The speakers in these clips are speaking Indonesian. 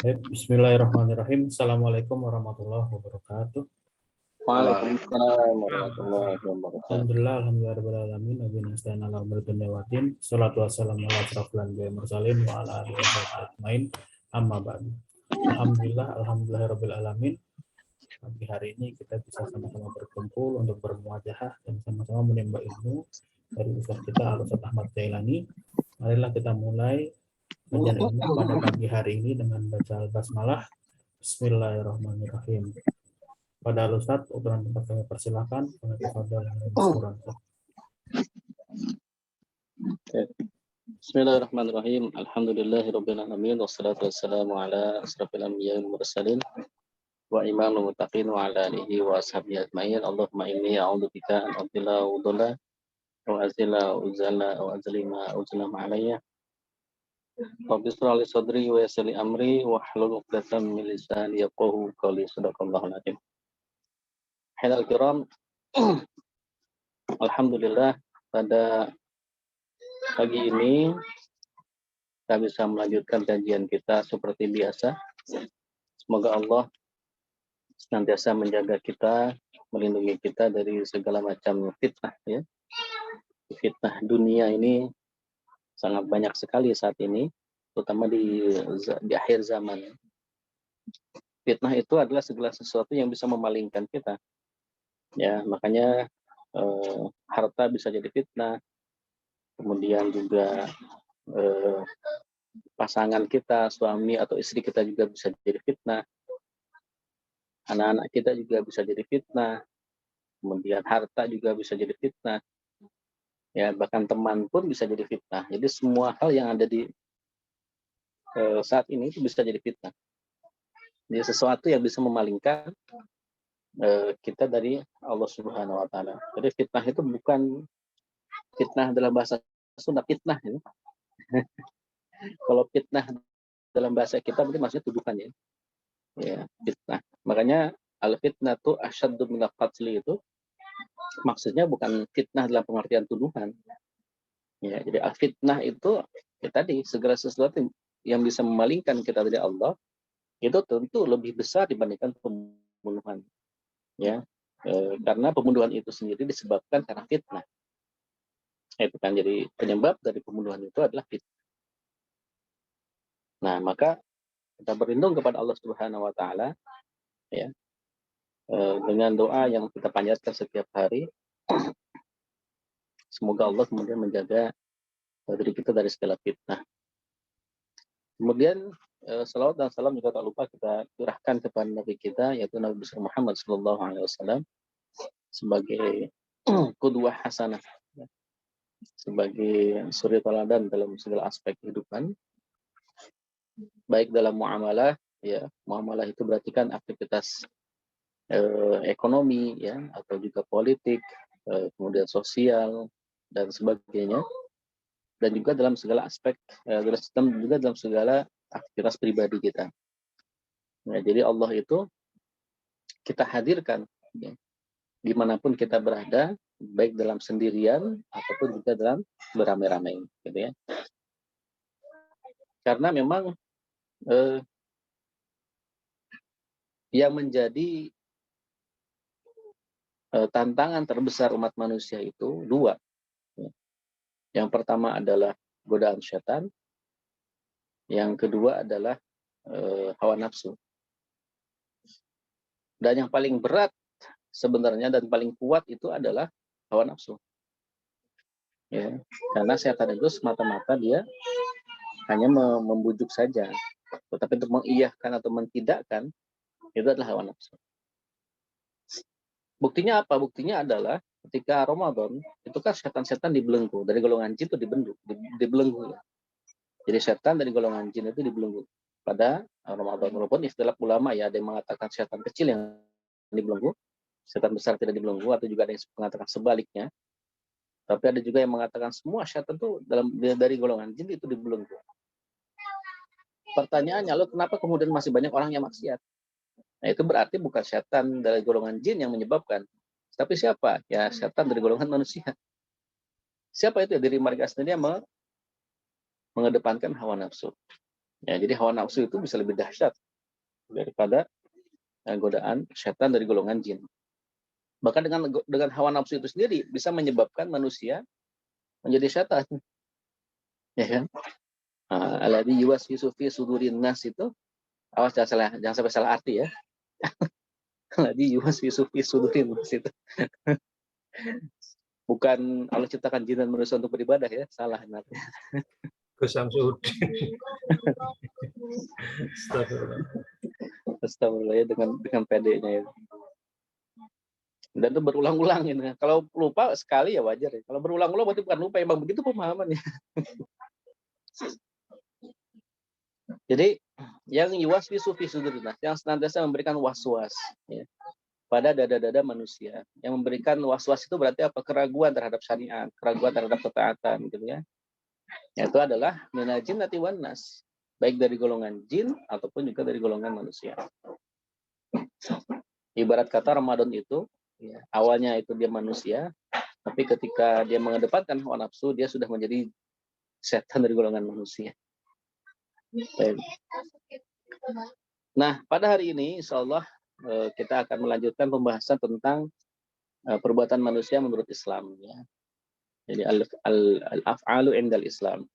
Bismillahirrahmanirrahim. Assalamualaikum warahmatullahi wabarakatuh. Waalaikumsalam warahmatullahi wabarakatuh. Alhamdulillahirrahmanirrahim. Nabi nasta'in ala umur dunyawatin. Salatu wassalamu ala asrafil anbiya'i mursalin wa ala alihi wa sahbihi ajmain. Amma ba'du. Alhamdulillahirabbil alamin. Pagi hari ini kita bisa sama-sama berkumpul untuk bermuajahah dan sama-sama menimba ilmu dari ustaz kita Al-Ustaz Ahmad Jailani. Marilah kita mulai kajian ilmu pada pagi hari ini dengan baca Al-Basmalah. Bismillahirrahmanirrahim. Pada Al-Ustaz, ukuran tempat kami persilakan. Bismillahirrahmanirrahim. Alhamdulillahirabbil alamin wassalatu wassalamu ala asrofil anbiya'i wal mursalin wa imamul muttaqin wa ala alihi wa ashabihi ajmain. Allahumma inni a'udzubika an adilla wa udalla wa azilla uzalla wa azlima uzlam alayya. Rabbi shrah li sadri wa yassir li amri wa hlul 'uqdatam min lisani yafqahu qawli. Shadaqallahul azim. Hadirin kiram, alhamdulillah pada pagi ini kita bisa melanjutkan kajian kita seperti biasa. Semoga Allah senantiasa menjaga kita, melindungi kita dari segala macam fitnah, ya. Fitnah dunia ini sangat banyak sekali saat ini, terutama di akhir zaman. Fitnah itu adalah segala sesuatu yang bisa memalingkan kita. Ya, makanya harta bisa jadi fitnah, kemudian juga pasangan kita, suami atau istri kita juga bisa jadi fitnah, anak-anak kita juga bisa jadi fitnah, kemudian harta juga bisa jadi fitnah, ya bahkan teman pun bisa jadi fitnah. Jadi semua hal yang ada di saat ini itu bisa jadi fitnah. Jadi sesuatu yang bisa memalingkan kita dari Allah Subhanahu wa taala. Jadi fitnah itu bukan fitnah dalam bahasa Sunda, fitnah ya. Kalau fitnah dalam bahasa kita berarti maksudnya tuduhan, ya. Ya, fitnah. Makanya al-fitnah itu asyaddu minal qatli, itu maksudnya bukan fitnah dalam pengertian tuduhan. Ya, jadi al-fitnah itu ya tadi segala sesuatu yang bisa memalingkan kita dari Allah itu tentu lebih besar dibandingkan pembunuhan. Ya, karena pembunuhan itu sendiri disebabkan karena fitnah. Itu kan, jadi penyebab dari pembunuhan itu adalah fitnah. Nah, maka kita berlindung kepada Allah Subhanahu wa taala, ya, dengan doa yang kita panjatkan setiap hari. Semoga Allah kemudian menjaga diri kita dari segala fitnah. Kemudian salawat dan salam juga tak lupa kita curahkan kepada Nabi kita, yaitu Nabi besar Muhammad SAW, sebagai qudwah hasanah, ya, sebagai suri teladan dalam segala aspek kehidupan, baik dalam muamalah, ya, muamalah itu berarti kan aktivitas ekonomi, ya, atau juga politik, kemudian sosial dan sebagainya, dan juga dalam segala aspek, juga dalam segala aktivitas pribadi kita. Nah, jadi Allah itu kita hadirkan, ya, dimanapun kita berada, baik dalam sendirian ataupun juga dalam beramai-ramai, gitu ya. Karena memang yang menjadi tantangan terbesar umat manusia itu dua. Yang pertama adalah godaan syaitan, yang kedua adalah hawa nafsu. Dan yang paling berat sebenarnya dan paling kuat itu adalah hawa nafsu. Ya, karena setan itu semata-mata dia hanya membujuk saja, tetapi untuk mengiyahkan atau mentidakkan itu adalah hawa nafsu. Buktinya apa? Buktinya adalah ketika Ramadan itu kan setan-setan dibelenggu, dari golongan jin itu dibelenggu. Jadi setan dari golongan jin itu dibelenggu pada Ramadan. Walaupun istilah ulama, ya, ada yang mengatakan setan kecil yang dibelenggu, setan besar tidak dibelenggu, atau juga ada yang mengatakan sebaliknya. Tapi ada juga yang mengatakan semua setan itu dari golongan jin itu dibelenggu. Pertanyaannya, lalu kenapa kemudian masih banyak orang yang maksiat? Nah, itu berarti bukan setan dari golongan jin yang menyebabkan. Tapi siapa? Ya, setan dari golongan manusia. Siapa itu? Diri mereka sendiri yang mengedepankan hawa nafsu. Ya, jadi hawa nafsu itu bisa lebih dahsyat daripada godaan setan dari golongan jin. Bahkan dengan hawa nafsu itu sendiri bisa menyebabkan manusia menjadi setan. Ya kan? Alladzi yuwaswisu fi sudurin nas itu, awas jangan sampai salah arti ya. Alladzi yuwaswisu fi sudurin nas itu. Bukan Allah ciptakan jin dan manusia untuk beribadah ya, salah artinya. Gus Samsudin. Astagfirullah ya, dengan pedenya ya. Dan itu berulang-ulang ini. Kalau lupa sekali ya wajar ya. Kalau berulang-ulang berarti bukan lupa, emang begitu pemahamannya. Jadi yang yuwaswisu fi sudurin nas, yang senantiasa memberikan was-was ya, pada dada-dada manusia. Yang memberikan was-was itu berarti apa? Keraguan terhadap syariat, keraguan terhadap ketaatan gitu ya. Itu adalah minal jinnati wan nas, baik dari golongan jin ataupun juga dari golongan manusia. Ibarat kata Ramadan itu ya, awalnya itu dia manusia, tapi ketika dia mengedepankan hawa nafsu, dia sudah menjadi setan dari golongan manusia. Nah, pada hari ini insya Allah kita akan melanjutkan pembahasan tentang perbuatan manusia menurut Islam ya. Jadi al-af'alu indal Islam.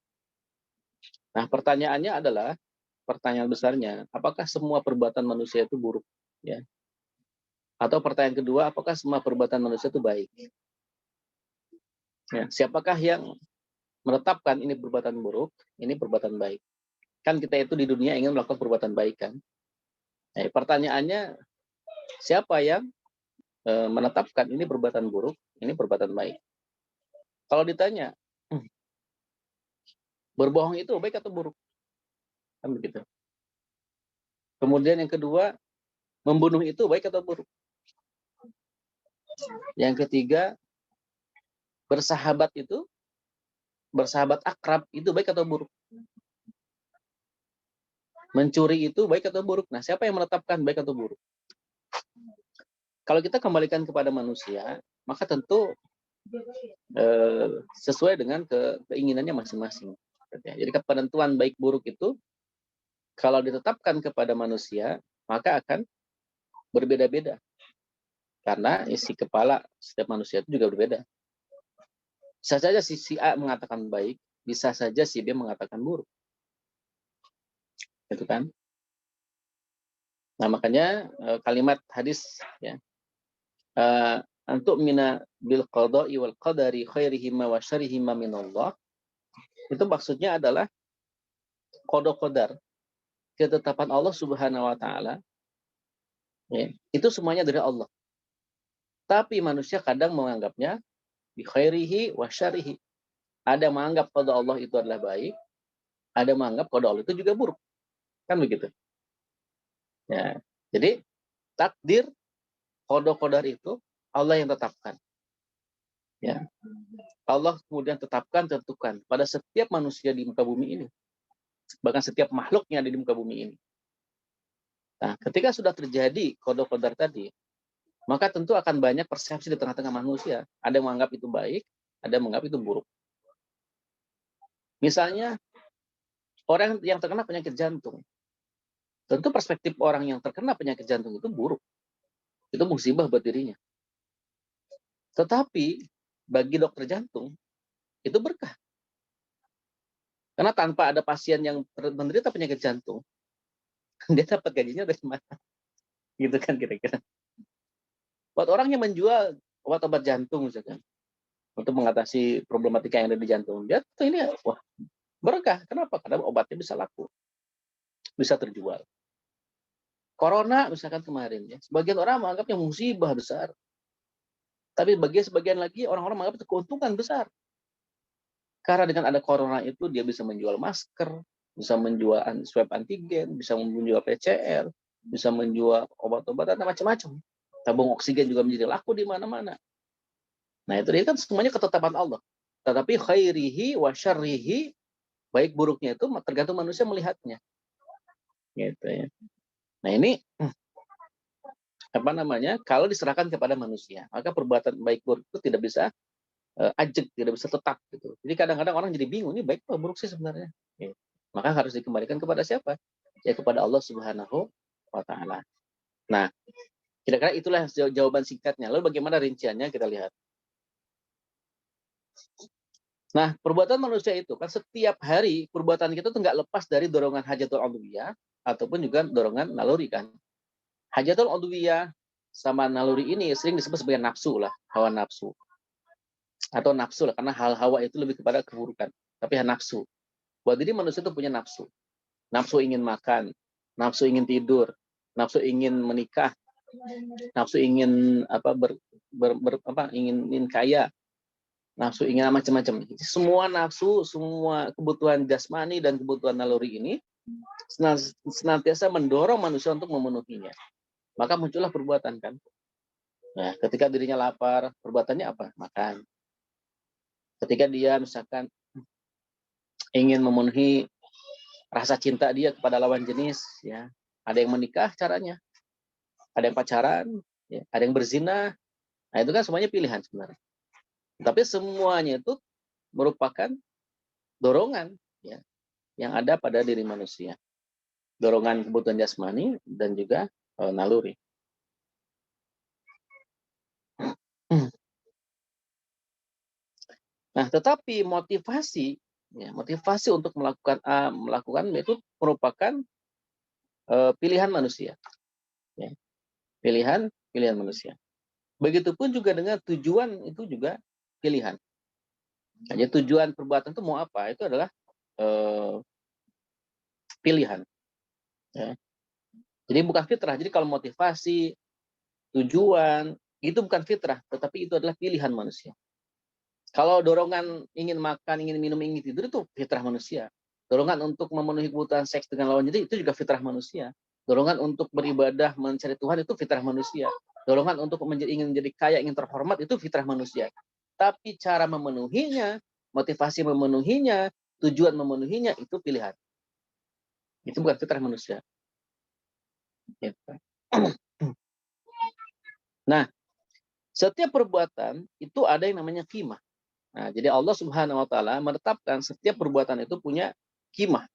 Nah, pertanyaannya adalah, pertanyaan besarnya, apakah semua perbuatan manusia itu buruk ya? Atau pertanyaan kedua, apakah semua perbuatan manusia itu baik? Ya, siapakah yang menetapkan ini perbuatan buruk, ini perbuatan baik? Kan kita itu di dunia ingin melakukan perbuatan baik kan? Nah, pertanyaannya, siapa yang menetapkan ini perbuatan buruk, ini perbuatan baik? Kalau ditanya, berbohong itu baik atau buruk? Kan begitu. Kemudian yang kedua, membunuh itu baik atau buruk? Yang ketiga, bersahabat akrab itu baik atau buruk? Mencuri itu baik atau buruk? Nah, siapa yang menetapkan baik atau buruk? Kalau kita kembalikan kepada manusia, maka tentu sesuai dengan keinginannya masing-masing. Jadi penentuan baik buruk itu kalau ditetapkan kepada manusia, maka akan berbeda-beda. Karena isi kepala setiap manusia itu juga berbeda. Bisa saja si A mengatakan baik, bisa saja si B mengatakan buruk. Gitu kan? Nah, makanya kalimat hadis ya. Untuk mina bil qada'i wal qadari khairihi wa syarrihi minallah. Itu maksudnya adalah qada qadar, ketetapan Allah Subhanahu wa taala. Ya, itu semuanya dari Allah. Tapi manusia kadang menganggapnya bi khairihi wa syarrihi. Ada menganggap qada Allah itu adalah baik, ada menganggap qada Allah itu juga buruk. Kan begitu. Ya. Jadi takdir qada qadar itu Allah yang tetapkan. Ya. Allah kemudian tetapkan, tentukan pada setiap manusia di muka bumi ini. Bahkan setiap makhluk yang ada di muka bumi ini. Nah, ketika sudah terjadi qada qadar tadi, maka tentu akan banyak persepsi di tengah-tengah manusia. Ada yang menganggap itu baik, ada yang menganggap itu buruk. Misalnya, orang yang terkena penyakit jantung. Tentu perspektif orang yang terkena penyakit jantung itu buruk. Itu musibah buat dirinya. Tetapi, bagi dokter jantung, itu berkah. Karena tanpa ada pasien yang menderita penyakit jantung, dia dapat gajinya dari mana? Gitu kan kira-kira. Buat orang yang menjual obat-obat jantung misalkan, untuk mengatasi problematika yang ada di jantung, dia tuh ini wah berkah. Kenapa? Karena obatnya bisa laku, bisa terjual. Corona misalkan kemarin ya, sebagian orang menganggapnya musibah besar, tapi bagi sebagian lagi orang-orang menganggap itu keuntungan besar. Karena dengan ada corona itu dia bisa menjual masker, bisa menjual swab antigen, bisa menjual PCR, bisa menjual obat-obatan macam-macam. Tabung oksigen juga menjadi laku di mana-mana. Nah, itu dia kan semuanya ketetapan Allah. Tetapi khairihi wa syarrihi, baik buruknya itu tergantung manusia melihatnya. Gitu ya. Nah, ini apa namanya? Kalau diserahkan kepada manusia, maka perbuatan baik buruk itu tidak bisa ajek, tidak bisa tetap gitu. Jadi kadang-kadang orang jadi bingung, ini baik atau buruk sih sebenarnya. Gitu. maka harus dikembalikan kepada siapa? Ya kepada Allah Subhanahu wa taala. Nah, kira-kira itulah jawaban singkatnya. Lalu bagaimana rinciannya kita lihat. Nah, perbuatan manusia itu kan setiap hari perbuatan kita tuh nggak lepas dari dorongan hajatul udwiyah ataupun juga dorongan naluri kan. Hajatul udwiyah sama naluri ini sering disebut sebagai nafsu lah, hawa nafsu. Atau nafsu lah, karena hal hawa itu lebih kepada keburukan. Tapi nafsu. Buat diri manusia itu punya nafsu. Nafsu ingin makan, nafsu ingin tidur, nafsu ingin menikah, nafsu ingin ingin kaya, nafsu ingin macam-macam. Semua nafsu, semua kebutuhan jasmani dan kebutuhan naluri ini senantiasa mendorong manusia untuk memenuhinya. Maka muncullah perbuatan kan. Nah, ketika dirinya lapar, perbuatannya apa? Makan. Ketika dia misalkan ingin memenuhi rasa cinta dia kepada lawan jenis, ya, ada yang menikah caranya, ada yang pacaran, ya, ada yang berzina. Nah, itu kan semuanya pilihan sebenarnya. Tapi semuanya itu merupakan dorongan, ya, yang ada pada diri manusia. Dorongan kebutuhan jasmani dan juga naluri. Nah, tetapi motivasi untuk melakukan itu merupakan pilihan manusia, ya. Pilihan manusia. Begitupun juga dengan tujuan itu juga pilihan. Jadi tujuan perbuatan itu mau apa? Itu adalah pilihan. Ya. Jadi bukan fitrah. Jadi kalau motivasi, tujuan itu bukan fitrah, tetapi itu adalah pilihan manusia. Kalau dorongan ingin makan, ingin minum, ingin tidur itu fitrah manusia. Dorongan untuk memenuhi kebutuhan seks dengan lawan jenis itu juga fitrah manusia. Dorongan untuk beribadah, mencari Tuhan itu fitrah manusia. Dorongan untuk ingin menjadi kaya, ingin terhormat itu fitrah manusia. Tapi cara memenuhinya, motivasi memenuhinya, tujuan memenuhinya itu pilihan. Itu bukan fitrah manusia. Nah, setiap perbuatan itu ada yang namanya qimah. Nah, jadi Allah Subhanahu wa taala menetapkan setiap perbuatan itu punya qimah,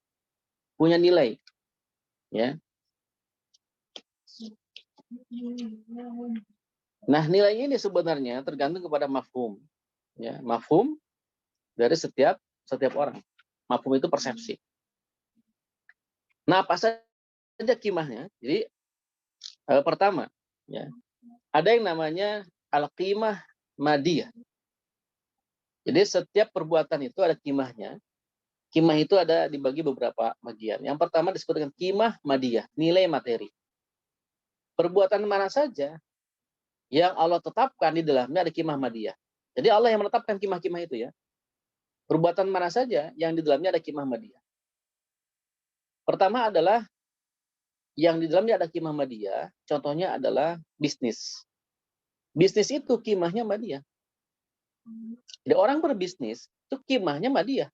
punya nilai. Ya. Nah, nilai ini sebenarnya tergantung kepada mafhum. Ya, mafhum dari setiap orang. Mafhum itu persepsi. Nah, apa saja qimahnya? Jadi pertama, ya, ada yang namanya al-qimah madiyah. Jadi setiap perbuatan itu ada qimahnya. Qimah itu ada dibagi beberapa bagian. Yang pertama disebut dengan qimah madiyah, nilai materi. Perbuatan mana saja yang Allah tetapkan di dalamnya ada qimah madiyah. Jadi Allah yang menetapkan qimah-qimah itu ya. Perbuatan mana saja yang di dalamnya ada qimah madiyah. Pertama adalah yang di dalamnya ada qimah madiyah, contohnya adalah bisnis. Bisnis itu qimahnya madiyah. Jadi orang berbisnis itu qimahnya madiyah.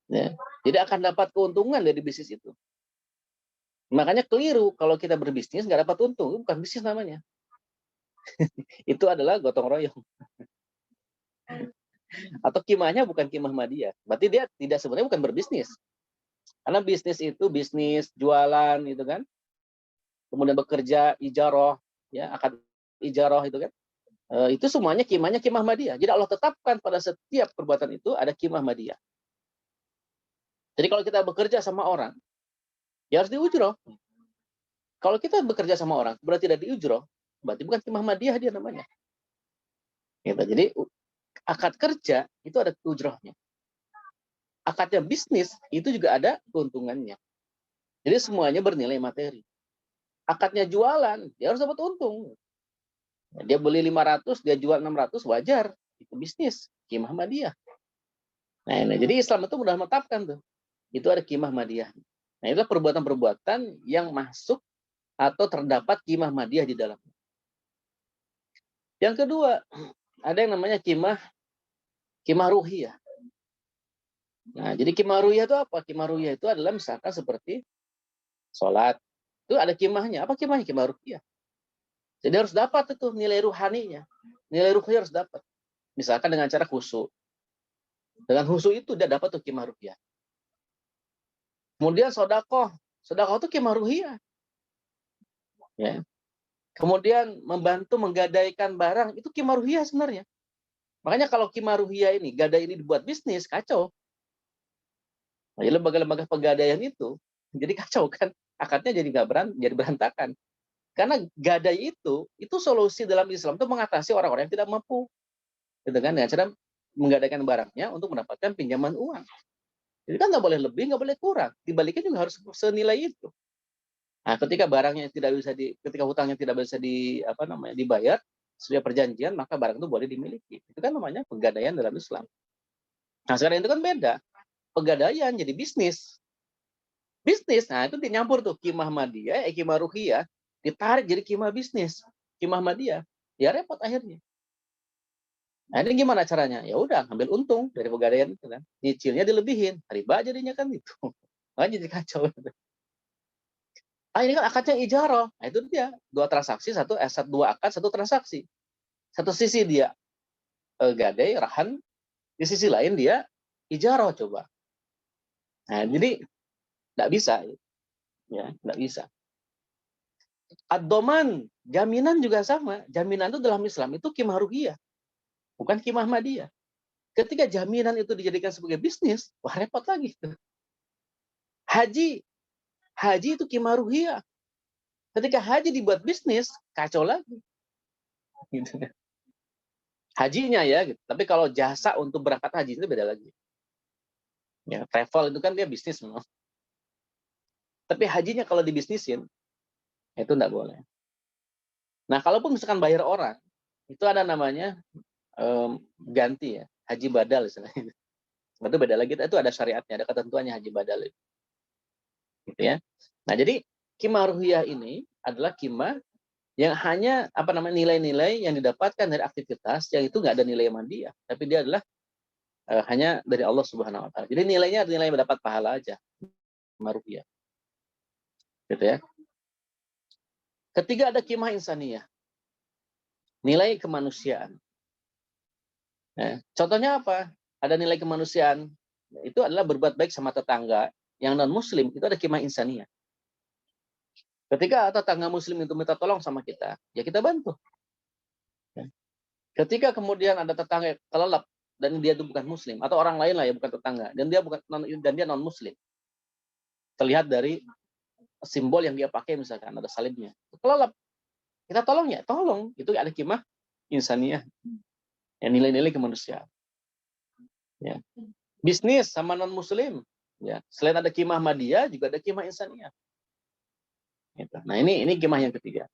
Ya. Jadi akan dapat keuntungan dari bisnis itu. Makanya keliru kalau kita berbisnis nggak dapat untung, itu bukan bisnis namanya. Itu adalah gotong royong. Atau qimahnya bukan qimah madiyah. Berarti dia sebenarnya bukan berbisnis. Karena bisnis itu bisnis jualan itu kan. Kemudian bekerja ijarah, ya, akad ijarah itu kan. Itu semuanya qimahnya qimah madiyah. Jadi Allah tetapkan pada setiap perbuatan itu ada qimah madiyah. Jadi kalau kita bekerja sama orang, ya harus diujroh. Kalau kita bekerja sama orang, berarti tidak diujroh, berarti bukan qimah madiyah dia namanya. Gitu. Jadi akad kerja itu ada ujrohnya. Akadnya bisnis itu juga ada keuntungannya. Jadi semuanya bernilai materi. Akadnya jualan, dia harus dapat untung. Dia beli 500, dia jual 600, wajar. Itu bisnis, qimah madiyah. Nah, jadi Islam itu mudah menetapkan tuh. Itu ada qimah madiyah. Nah, itulah perbuatan-perbuatan yang masuk atau terdapat qimah madiyah di dalamnya. Yang kedua, ada yang namanya qimah ruhiyah. Nah, jadi qimah ruhiyah itu apa? Qimah ruhiyah itu adalah misalkan seperti sholat. Itu ada qimahnya. Apa qimahnya? Qimah ruhiyah. Jadi harus dapat itu nilai ruhaninya. Nilai ruhiyah harus dapat. Misalkan dengan cara khusyuk. Dengan khusyuk itu dia dapat tuh qimah ruhiyah. Kemudian sodakoh itu qimah ruhiyah. Ya. Kemudian membantu menggadaikan barang, itu qimah ruhiyah sebenarnya. Makanya kalau qimah ruhiyah ini, gadai ini dibuat bisnis, kacau. Nah, lembaga-lembaga pegadaian itu, jadi kacau kan. Akadnya jadi berantakan. Karena gadai itu solusi dalam Islam itu mengatasi orang-orang yang tidak mampu. Gitu kan, dengan cara menggadaikan barangnya untuk mendapatkan pinjaman uang. Jadi kan nggak boleh lebih, nggak boleh kurang. Dibaliknya juga harus senilai itu. Nah, ketika barangnya ketika hutangnya tidak bisa dibayar sesuai perjanjian, maka barang itu boleh dimiliki. Itu kan namanya pegadaian dalam Islam. Nah, sekarang itu kan beda. Pegadaian jadi bisnis. Nah itu dinyampur tuh qimah madiyah, qimah ruhiyah, ditarik jadi qimah bisnis, qimah madiyah. Ya repot akhirnya. Nah, ini gimana caranya? Ya udah, ambil untung dari pegadaian itu kan. Nyicilnya dilebihin, riba jadinya kan itu. Makanya jadi kacau. Ini kan akadnya ijarah. Nah, itu dia, dua transaksi, dua akad, satu transaksi. Satu sisi dia gadai, rahan, di sisi lain dia ijarah coba. Nah, jadi nggak bisa, ya nggak bisa. Ad-doman, jaminan juga sama. Jaminan itu dalam Islam itu qimah ruhiyah, bukan qimah madiyah. Ketika jaminan itu dijadikan sebagai bisnis, wah repot lagi. Haji itu qimah ruhiyah. Ketika haji dibuat bisnis, kacau lagi. Gitu. Hajinya ya, gitu. Tapi kalau jasa untuk berangkat haji itu beda lagi. Ya, travel itu kan dia bisnis memang. Tapi hajinya kalau dibisnisin, itu enggak boleh. Nah, kalaupun misalkan bayar orang, itu ada namanya ganti ya, haji badal istilahnya. Itu beda lagi, itu ada syariatnya, ada ketentuannya haji badal itu. Gitu ya. Nah, jadi qimah ruhiyah ini adalah qimah yang hanya nilai-nilai yang didapatkan dari aktivitas yang itu nggak ada nilai madiyah, tapi dia adalah hanya dari Allah Subhanahu wa taala. Jadi nilainya adalah nilai mendapat pahala aja. Qimah ruhiyah. Gitu ya. Ketiga ada qimah insaniyah. Nilai kemanusiaan. Nah, contohnya apa? Ada nilai kemanusiaan. Itu adalah berbuat baik sama tetangga yang non-muslim, itu ada qimah insaniyah. Ketika tetangga muslim itu minta tolong sama kita, ya kita bantu. Ketika kemudian ada tetangga kelelep dan dia itu bukan muslim, atau orang lain lah ya bukan tetangga, dan dia non muslim, terlihat dari simbol yang dia pakai, misalkan ada salibnya, kelelep, kita tolong ya, tolong. Itu ada qimah insaniyah, ya, nilai-nilai kemanusiaan. Ya. Bisnis sama non muslim, ya, selain ada qimah madiyah juga ada qimah insaniyah. Gitu. Nah, ini qimah yang ketiga.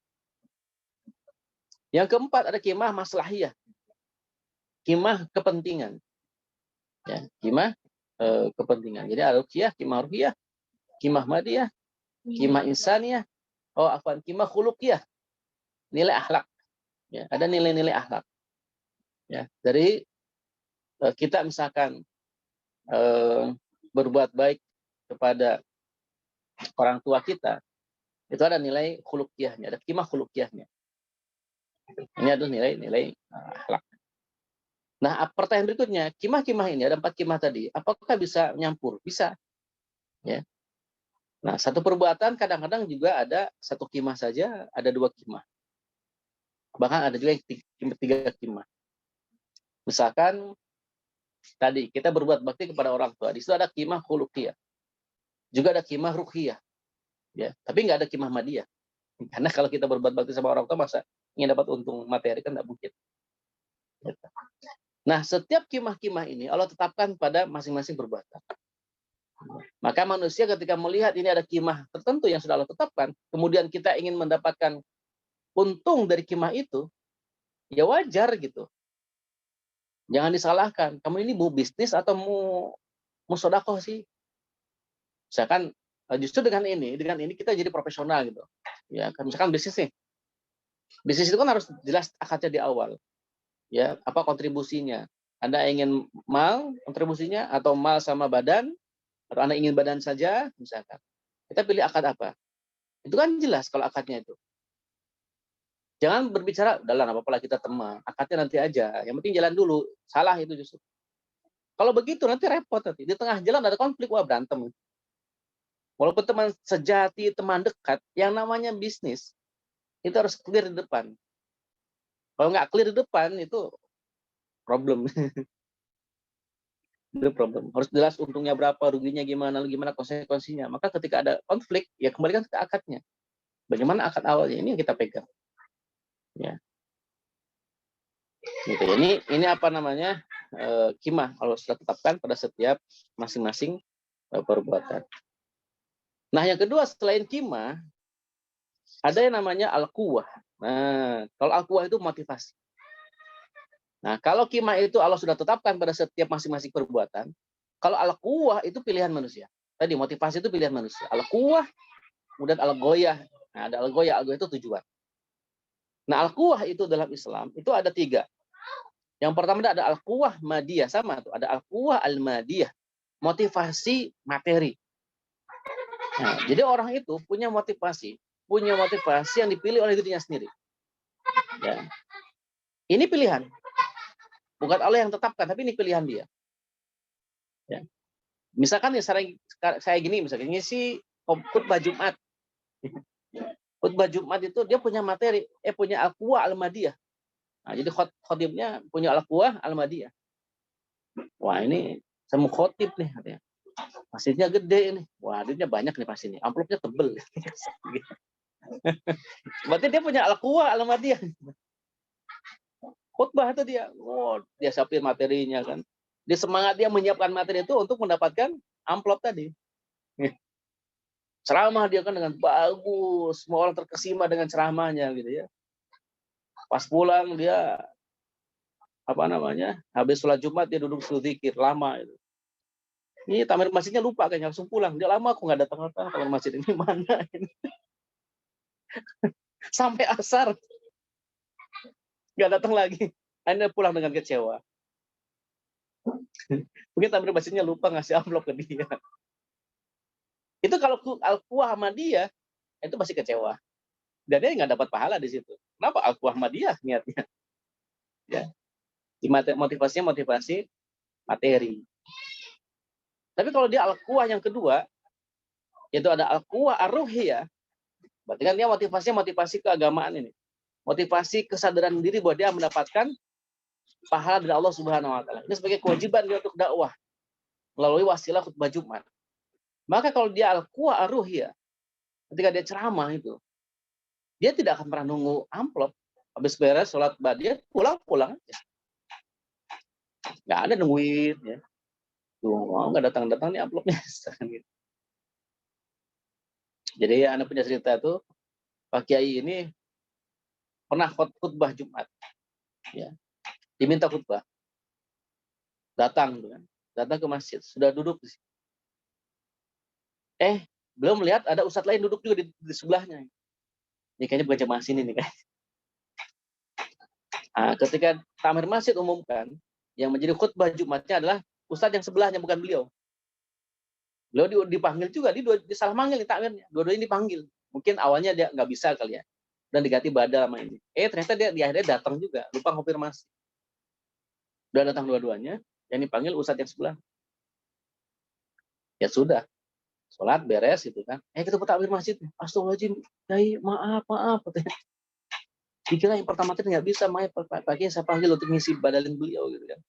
Yang keempat ada qimah maslahiyah, qimah kepentingan. Ya, qimah kepentingan. Jadi ada qimah ruhiyah, qimah madiyah, qimah insaniyah, qimah khuluqiyah, nilai akhlak. Ya, ada nilai-nilai akhlak. Ya, dari kita misalkan berbuat baik kepada orang tua kita, itu ada nilai khuluqiyahnya, ada qimah khuluqiyahnya. Ini adalah nilai-nilai akhlak. Nah, pertanyaan berikutnya, qimah-qimah ini ada 4 qimah tadi, apakah bisa nyampur? Bisa. Ya. Nah, satu perbuatan kadang-kadang juga ada satu qimah saja, ada 2 qimah. Bahkan ada juga yang 3 qimah. Misalkan tadi kita berbuat bakti kepada orang tua, di situ ada qimah khuluqiyah. Juga ada qimah ruhiyah. Ya, tapi nggak ada qimah madiyah. Karena kalau kita berbuat bakti sama orang tua, masa ingin dapat untung materi kan nggak mungkin. Nah, setiap qimah-qimah ini Allah tetapkan pada masing-masing perbuatan. Maka manusia ketika melihat ini ada qimah tertentu yang sudah Allah tetapkan, kemudian kita ingin mendapatkan untung dari qimah itu, ya wajar gitu. Jangan disalahkan. Kamu ini mau bisnis atau mau sedekah sih? Misalkan justru dengan ini kita jadi profesional gitu. Ya, misalkan bisnis nih. Bisnis itu kan harus jelas akadnya di awal. Ya, apa kontribusinya? Anda ingin mal kontribusinya atau mal sama badan, atau Anda ingin badan saja misalkan. Kita pilih akad apa? Itu kan jelas kalau akadnya itu. Jangan berbicara, udahlah nggak apa-apa kita teman, akadnya nanti aja. Yang penting jalan dulu. Salah itu justru. Kalau begitu nanti repot nanti. Di tengah jalan ada konflik, wah berantem. Walaupun teman sejati, teman dekat, yang namanya bisnis itu harus clear di depan. Kalau nggak clear di depan itu problem. Itu problem. Harus jelas untungnya berapa, ruginya gimana, gimana konsekuensinya. Maka ketika ada konflik, ya kembalikan ke akadnya. Bagaimana akad awalnya, ini yang kita pegang. Ya, gitu. Ini apa namanya, kimah kalau sudah tetapkan pada setiap masing-masing perbuatan. Nah, yang kedua selain kimah, ada yang namanya al-quwah. Nah, kalau al-quwah itu motivasi. Nah, kalau kimah itu Allah sudah tetapkan pada setiap masing-masing perbuatan. Kalau al-quwah itu pilihan manusia. Tadi motivasi itu pilihan manusia. Al-quwah, kemudian al-goyah. Nah, ada al-goyah itu tujuan. Nah, al-quwah itu dalam Islam itu ada 3. Yang pertama ada al-quwah madiyah, sama tuh. Ada al-quwah al-madiyah, motivasi materi. Nah, jadi orang itu punya motivasi yang dipilih oleh dirinya sendiri. Ya. Ini pilihan. Bukan Allah yang tetapkan, tapi ini pilihan dia. Ya. Misalkan ya saya gini, misalnya ngisi khutbah Jumat. Khutbah Jumat itu dia punya materi, punya al-quwah al-madiyah. Nah, jadi khotibnya punya al-quwah al-madiyah. Wah, ini saya mau khotib nih katanya. Pasirnya gede ini. Wah, duitnya banyak nih pasti nih. Amplopnya tebel. Berarti dia punya al-quwah al-madiyah. Khutbah itu dia, dia siapin materinya kan. Dia semangat dia menyiapkan materi itu untuk mendapatkan amplop tadi. Ceramah dia kan dengan bagus, semua orang terkesima dengan ceramahnya gitu ya. Pas pulang dia habis sholat Jumat dia duduk zikir lama itu. Ini tamir masjidnya lupa kayaknya, langsung pulang. Dia lama aku nggak datang-datang, tamir masjid ini mana ini. Sampai asar nggak datang lagi. Anda pulang dengan kecewa. Mungkin tamir masjidnya lupa ngasih amplop ke dia. Itu kalau al-quwah sama dia itu masih kecewa. Dan dia nggak dapat pahala di situ. Kenapa? Al-quwah sama dia niatnya. Ya. Motivasinya motivasi materi. Tapi kalau dia al-quwah yang kedua, yaitu ada al-quwah ar-ruhiyah, berarti kan dia motivasi keagamaan ini. Motivasi kesadaran diri bahwa dia mendapatkan pahala dari Allah Subhanahu wa taala. Ini sebagai kewajiban dia untuk dakwah melalui wasilah khutbah Jumat. Maka kalau dia al-quwah ar-ruhiyah, ketika dia ceramah itu, dia tidak akan pernah nunggu amplop. Habis beres sholat dia pulang aja. Nggak ada nungguin ya. Tuh, nggak datang-datang nih amplopnya. Jadi Anda punya cerita itu, Pak Kiai ini pernah khutbah Jumat. Ya. Diminta khutbah. Datang ke masjid, sudah duduk di situ. Belum melihat ada ustadz lain duduk juga di sebelahnya. Ini kayaknya bukan jemaah sini nih, guys. Nah, ketika takmir masjid umumkan, yang menjadi khutbah Jumatnya adalah ustadz yang sebelahnya, bukan beliau. Beliau dipanggil juga, dia salah manggil nih takmirnya. Dua-duanya dipanggil. Mungkin awalnya dia nggak bisa kali ya. Dan diganti badal sama ini. Ternyata dia di akhirnya datang juga, lupa konfirmasi. Udah datang dua-duanya, yang dipanggil ustadz yang sebelah. Ya sudah, sholat beres gitu kan. Kita takmir masjid. Astagfirullahaladzim, Kiai, maaf. Dikira yang pertama tadi nggak bisa, maaf pagi saya panggil untuk ngisi badalin beliau gitu kan.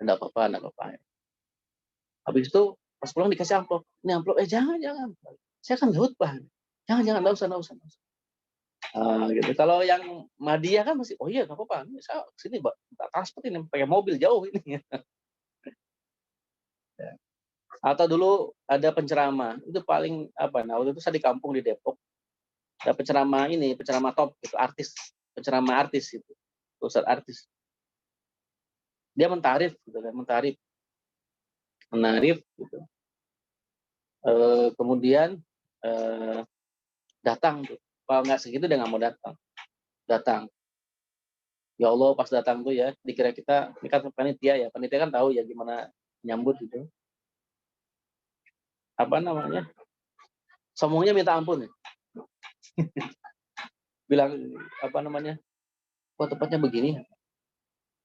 Enggak apa-apa. Habis itu pas pulang dikasih amplop. Ini amplop, jangan. Saya kan khutbah. Jangan, enggak usah. Gitu. Kalau yang Madiyah kan masih, oh iya nggak apa-apa. Saya sini transport ini pakai mobil jauh ini. Atau dulu ada penceramah, itu paling waktu itu saya di kampung di Depok. Ada penceramah top itu penceramah artis itu. Ustadz artis. Dia mentarif gitu. Kemudian datang tuh. Kalau nggak segitu dia nggak mau datang. Ya Allah, pas datang tuh ya, dikira kita, ini kan panitia kan tahu ya gimana nyambut gitu. Sombongnya minta ampun ya. Bilang kok tempatnya begini.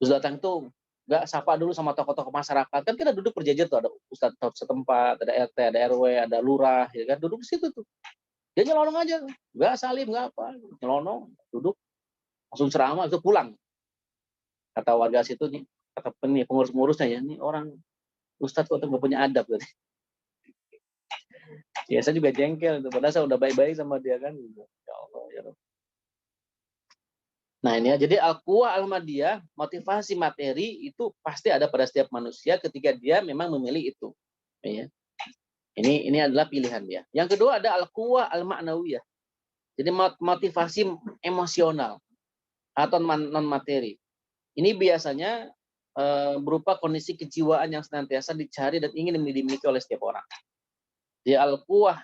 Terus datang tuh nggak sapa dulu sama tokoh-tokoh masyarakat. Kan kita duduk berjejer tuh, ada ustadz setempat, ada RT, ada RW, ada lurah, ya kan, duduk di situ tuh. Dia nyelonong aja, nggak salim, nggak apa, nyelonong, duduk, langsung ceramah, itu pulang. Kata warga situ nih, kata pengurus-pengurusnya ya, ini orang ustadz kok nggak punya adab gitu. Ya saya juga jengkel itu, padahal saya udah baik-baik sama dia kan. Ya Allah, ya Rabb. Nah ini ya, jadi al-quwah al-madiyah, motivasi materi itu pasti ada pada setiap manusia ketika dia memang memilih itu. Ya. Ini adalah pilihan dia. Yang kedua ada al-quwah al-ma'nawiyah. Jadi motivasi emosional atau non materi. Ini biasanya berupa kondisi kejiwaan yang senantiasa dicari dan ingin dimiliki oleh setiap orang. Jadi al-quwah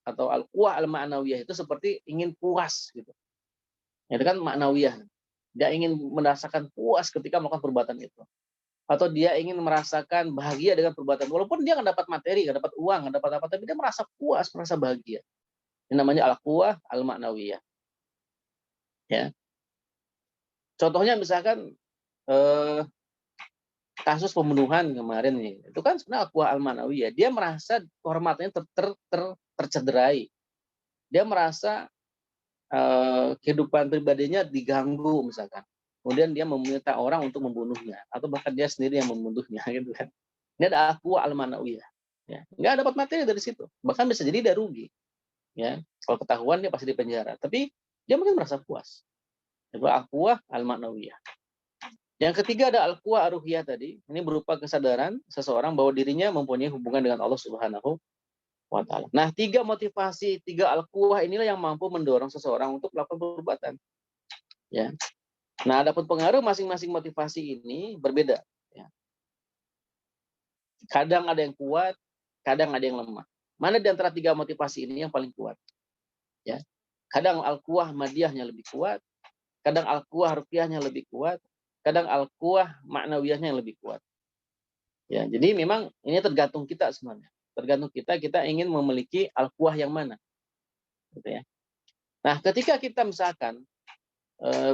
atau al-quwah al-ma'nawiyah itu seperti ingin puas gitu. Itu kan maknawiyah. Dia ingin merasakan puas ketika melakukan perbuatan itu. Atau dia ingin merasakan bahagia dengan perbuatan. Walaupun dia nggak dapat materi, nggak dapat uang, nggak dapat apa, tapi dia merasa puas, merasa bahagia. Ini namanya al-quwah al-ma'nawiyah. Ya. Contohnya misalkan kasus pembunuhan kemarin nih. Itu kan sebenarnya al-quwah al-ma'nawiyah. Dia merasa kehormatannya tercederai. Dia merasa kehidupan pribadinya diganggu misalkan. Kemudian dia meminta orang untuk membunuhnya atau bahkan dia sendiri yang membunuhnya gitu kan. Ini ada aqwa al-manawiyah. Ya, nggak dapat materi dari situ. Bahkan bisa jadi dia rugi. Ya, kalau ketahuan dia pasti di penjara. Tapi dia mungkin merasa puas. Itu aqwa al-manawiyah. Yang ketiga ada al-quwa ar-ruhiyah tadi. Ini berupa kesadaran seseorang bahwa dirinya mempunyai hubungan dengan Allah Subhanahu wa ta'ala. Nah, tiga motivasi, tiga al-quwah inilah yang mampu mendorong seseorang untuk melakukan perbuatan. Ya. Nah, adapun pengaruh masing-masing motivasi ini berbeda. Ya. Kadang ada yang kuat, kadang ada yang lemah. Mana di antara tiga motivasi ini yang paling kuat? Ya. Kadang al-quwah madiyahnya lebih kuat, kadang al-quwah ruqyahnya lebih kuat, kadang al-quwah maknawiyahnya yang lebih kuat. Ya, jadi memang ini tergantung kita sebenarnya. Tergantung kita ingin memiliki al-quwah yang mana. Gitu ya. Nah, ketika kita misalkan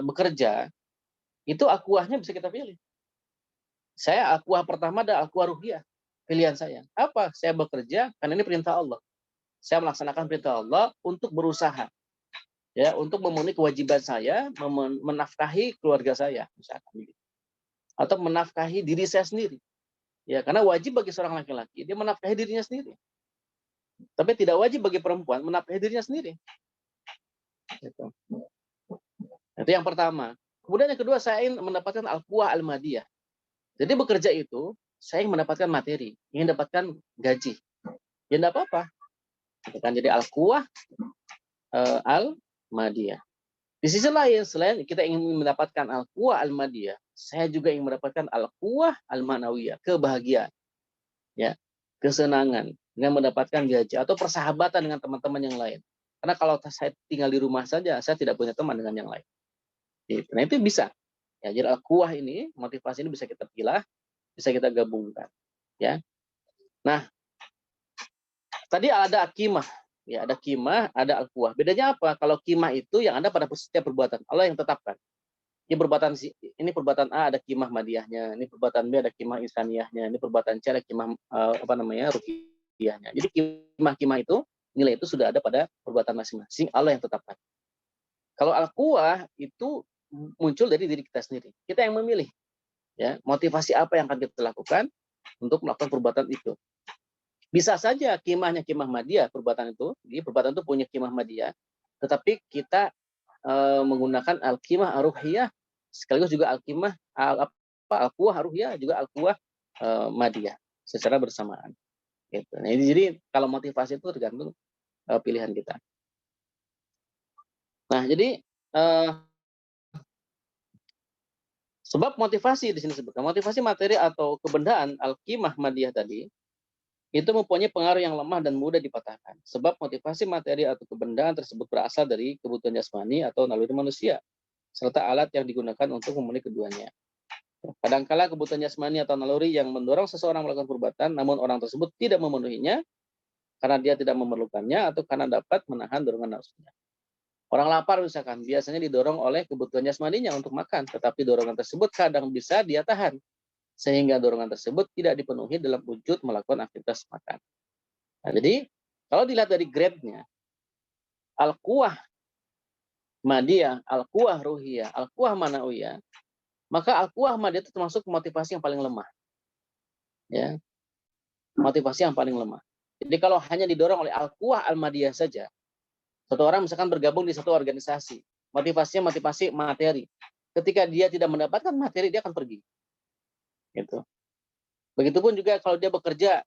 bekerja, itu akuahnya bisa kita pilih. Saya akuah pertama ada akuah ruhiyah, pilihan saya. Apa? Saya bekerja karena ini perintah Allah. Saya melaksanakan perintah Allah untuk berusaha, ya, untuk memenuhi kewajiban saya, menafkahi keluarga saya, misalkan, atau menafkahi diri saya sendiri. Ya, karena wajib bagi seorang laki-laki dia menafkahi dirinya sendiri. Tapi tidak wajib bagi perempuan menafkahi dirinya sendiri. Gitu. Itu yang pertama. Kemudian yang kedua, saya ingin mendapatkan al-quwah al-madiyah. Jadi bekerja itu, saya ingin mendapatkan materi, ingin mendapatkan gaji. Ya enggak apa-apa. Jadi al-quwah al-madiyah. Di sisi lain, selain kita ingin mendapatkan al-quwah al-madiyah, saya juga ingin mendapatkan al-quwah al-manawiyah, kebahagiaan. Ya, kesenangan dengan mendapatkan gaji atau persahabatan dengan teman-teman yang lain. Karena kalau saya tinggal di rumah saja, saya tidak punya teman dengan yang lain. Nah, itu bisa. Ya, jadi al-quwah ini, motivasi ini bisa kita pilih, bisa kita gabungkan. Ya. Nah, tadi ada qimah, ya, ada qimah, ada al-quwah. Bedanya apa? Kalau qimah itu yang ada pada setiap perbuatan, Allah yang tetapkan. Ini perbuatan A ada qimah madiyahnya, ini perbuatan B ada qimah insaniyahnya, ini perbuatan C ada qimah ruhiyahnya. Jadi qimah itu, nilai itu sudah ada pada perbuatan masing-masing, Allah yang tetapkan. Kalau al-quwah itu muncul dari diri kita sendiri. Kita yang memilih. Ya, motivasi apa yang akan kita lakukan untuk melakukan perbuatan itu. Bisa saja qimahnya qimah madiyah perbuatan itu, jadi perbuatan itu punya qimah madiyah, tetapi kita menggunakan al-qimah ar-ruhiyah sekaligus juga al-qimah al-quwah ar-ruhiyah juga al-quwah madiyah secara bersamaan. Gitu. Nah, jadi kalau motivasi itu tergantung pilihan kita. Nah, jadi sebab motivasi di sini sebutkan motivasi materi atau kebendaan al-qimah madiyah tadi itu mempunyai pengaruh yang lemah dan mudah dipatahkan. Sebab motivasi materi atau kebendaan tersebut berasal dari kebutuhan jasmani atau naluri manusia, serta alat yang digunakan untuk memenuhi keduanya. Kadangkala kebutuhan jasmani atau naluri yang mendorong seseorang melakukan perbuatan, namun orang tersebut tidak memenuhinya karena dia tidak memerlukannya atau karena dapat menahan dorongan nafsunya. Orang lapar misalkan, biasanya didorong oleh kebutuhan jasmaninya untuk makan, tetapi dorongan tersebut kadang bisa dia tahan. sehingga dorongan tersebut tidak dipenuhi dalam wujud melakukan aktivitas makan. Nah, jadi kalau dilihat dari grade-nya, al-quwah madiyah, al-quwah ruhiyah, al-quwah manawiyah, maka al-quwah madiyah itu termasuk motivasi yang paling lemah. Ya, motivasi yang paling lemah. Jadi kalau hanya didorong oleh al-quwah al-madiyah saja, satu orang misalkan bergabung di satu organisasi, motivasinya motivasi materi. Ketika dia tidak mendapatkan materi, dia akan pergi. Gitu. Begitupun juga kalau dia bekerja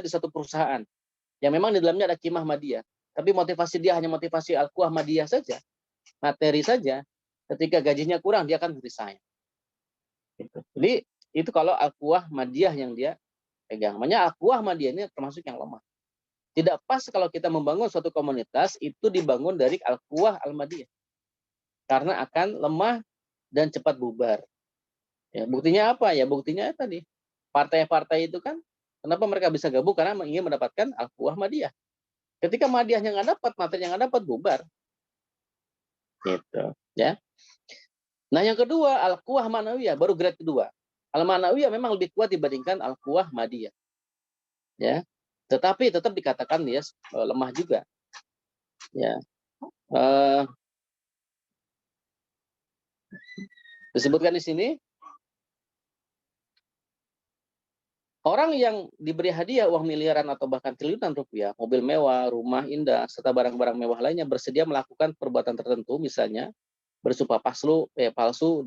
di satu perusahaan yang memang di dalamnya ada qimah madiyah, tapi motivasi dia hanya motivasi al-quwah madiyah saja, materi saja, ketika gajinya kurang dia akan resign. Gitu. Jadi itu kalau al-quwah madiyah yang dia pegang. Makanya al-quwah madiyah ini termasuk yang lemah. Tidak pas kalau kita membangun suatu komunitas itu dibangun dari al-quwah al-madiyah. Karena akan lemah dan cepat bubar. Ya, buktinya apa? Ya buktinya tadi. Partai-partai itu kan, kenapa mereka bisa gabung? Karena ingin mendapatkan al-quwah madiyah. Ketika madiyahnya nggak dapat, materinya nggak dapat, bubar. Gitu. Ya. Nah yang kedua, al-quwah manawiyah, baru grade kedua. Al-manawiyah memang lebih kuat dibandingkan al-quwah madiyah. Ya. Tetapi tetap dikatakan dia lemah juga. Ya. Disebutkan di sini, orang yang diberi hadiah uang miliaran atau bahkan triliunan rupiah, mobil mewah, rumah indah, serta barang-barang mewah lainnya bersedia melakukan perbuatan tertentu, misalnya bersumpah palsu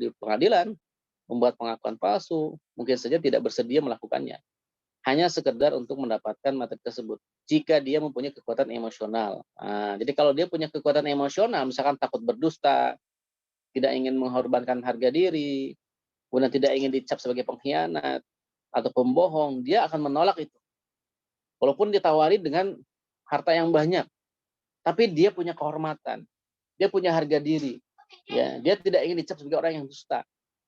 di pengadilan, membuat pengakuan palsu, mungkin saja tidak bersedia melakukannya. Hanya sekedar untuk mendapatkan materi tersebut. Jika dia mempunyai kekuatan emosional. Nah, jadi kalau dia punya kekuatan emosional, misalkan takut berdusta, tidak ingin mengorbankan harga diri, kemudian tidak ingin dicap sebagai pengkhianat, atau pembohong, dia akan menolak itu. Walaupun ditawari dengan harta yang banyak, tapi dia punya kehormatan, dia punya harga diri, ya, dia tidak ingin dicap sebagai orang yang dusta,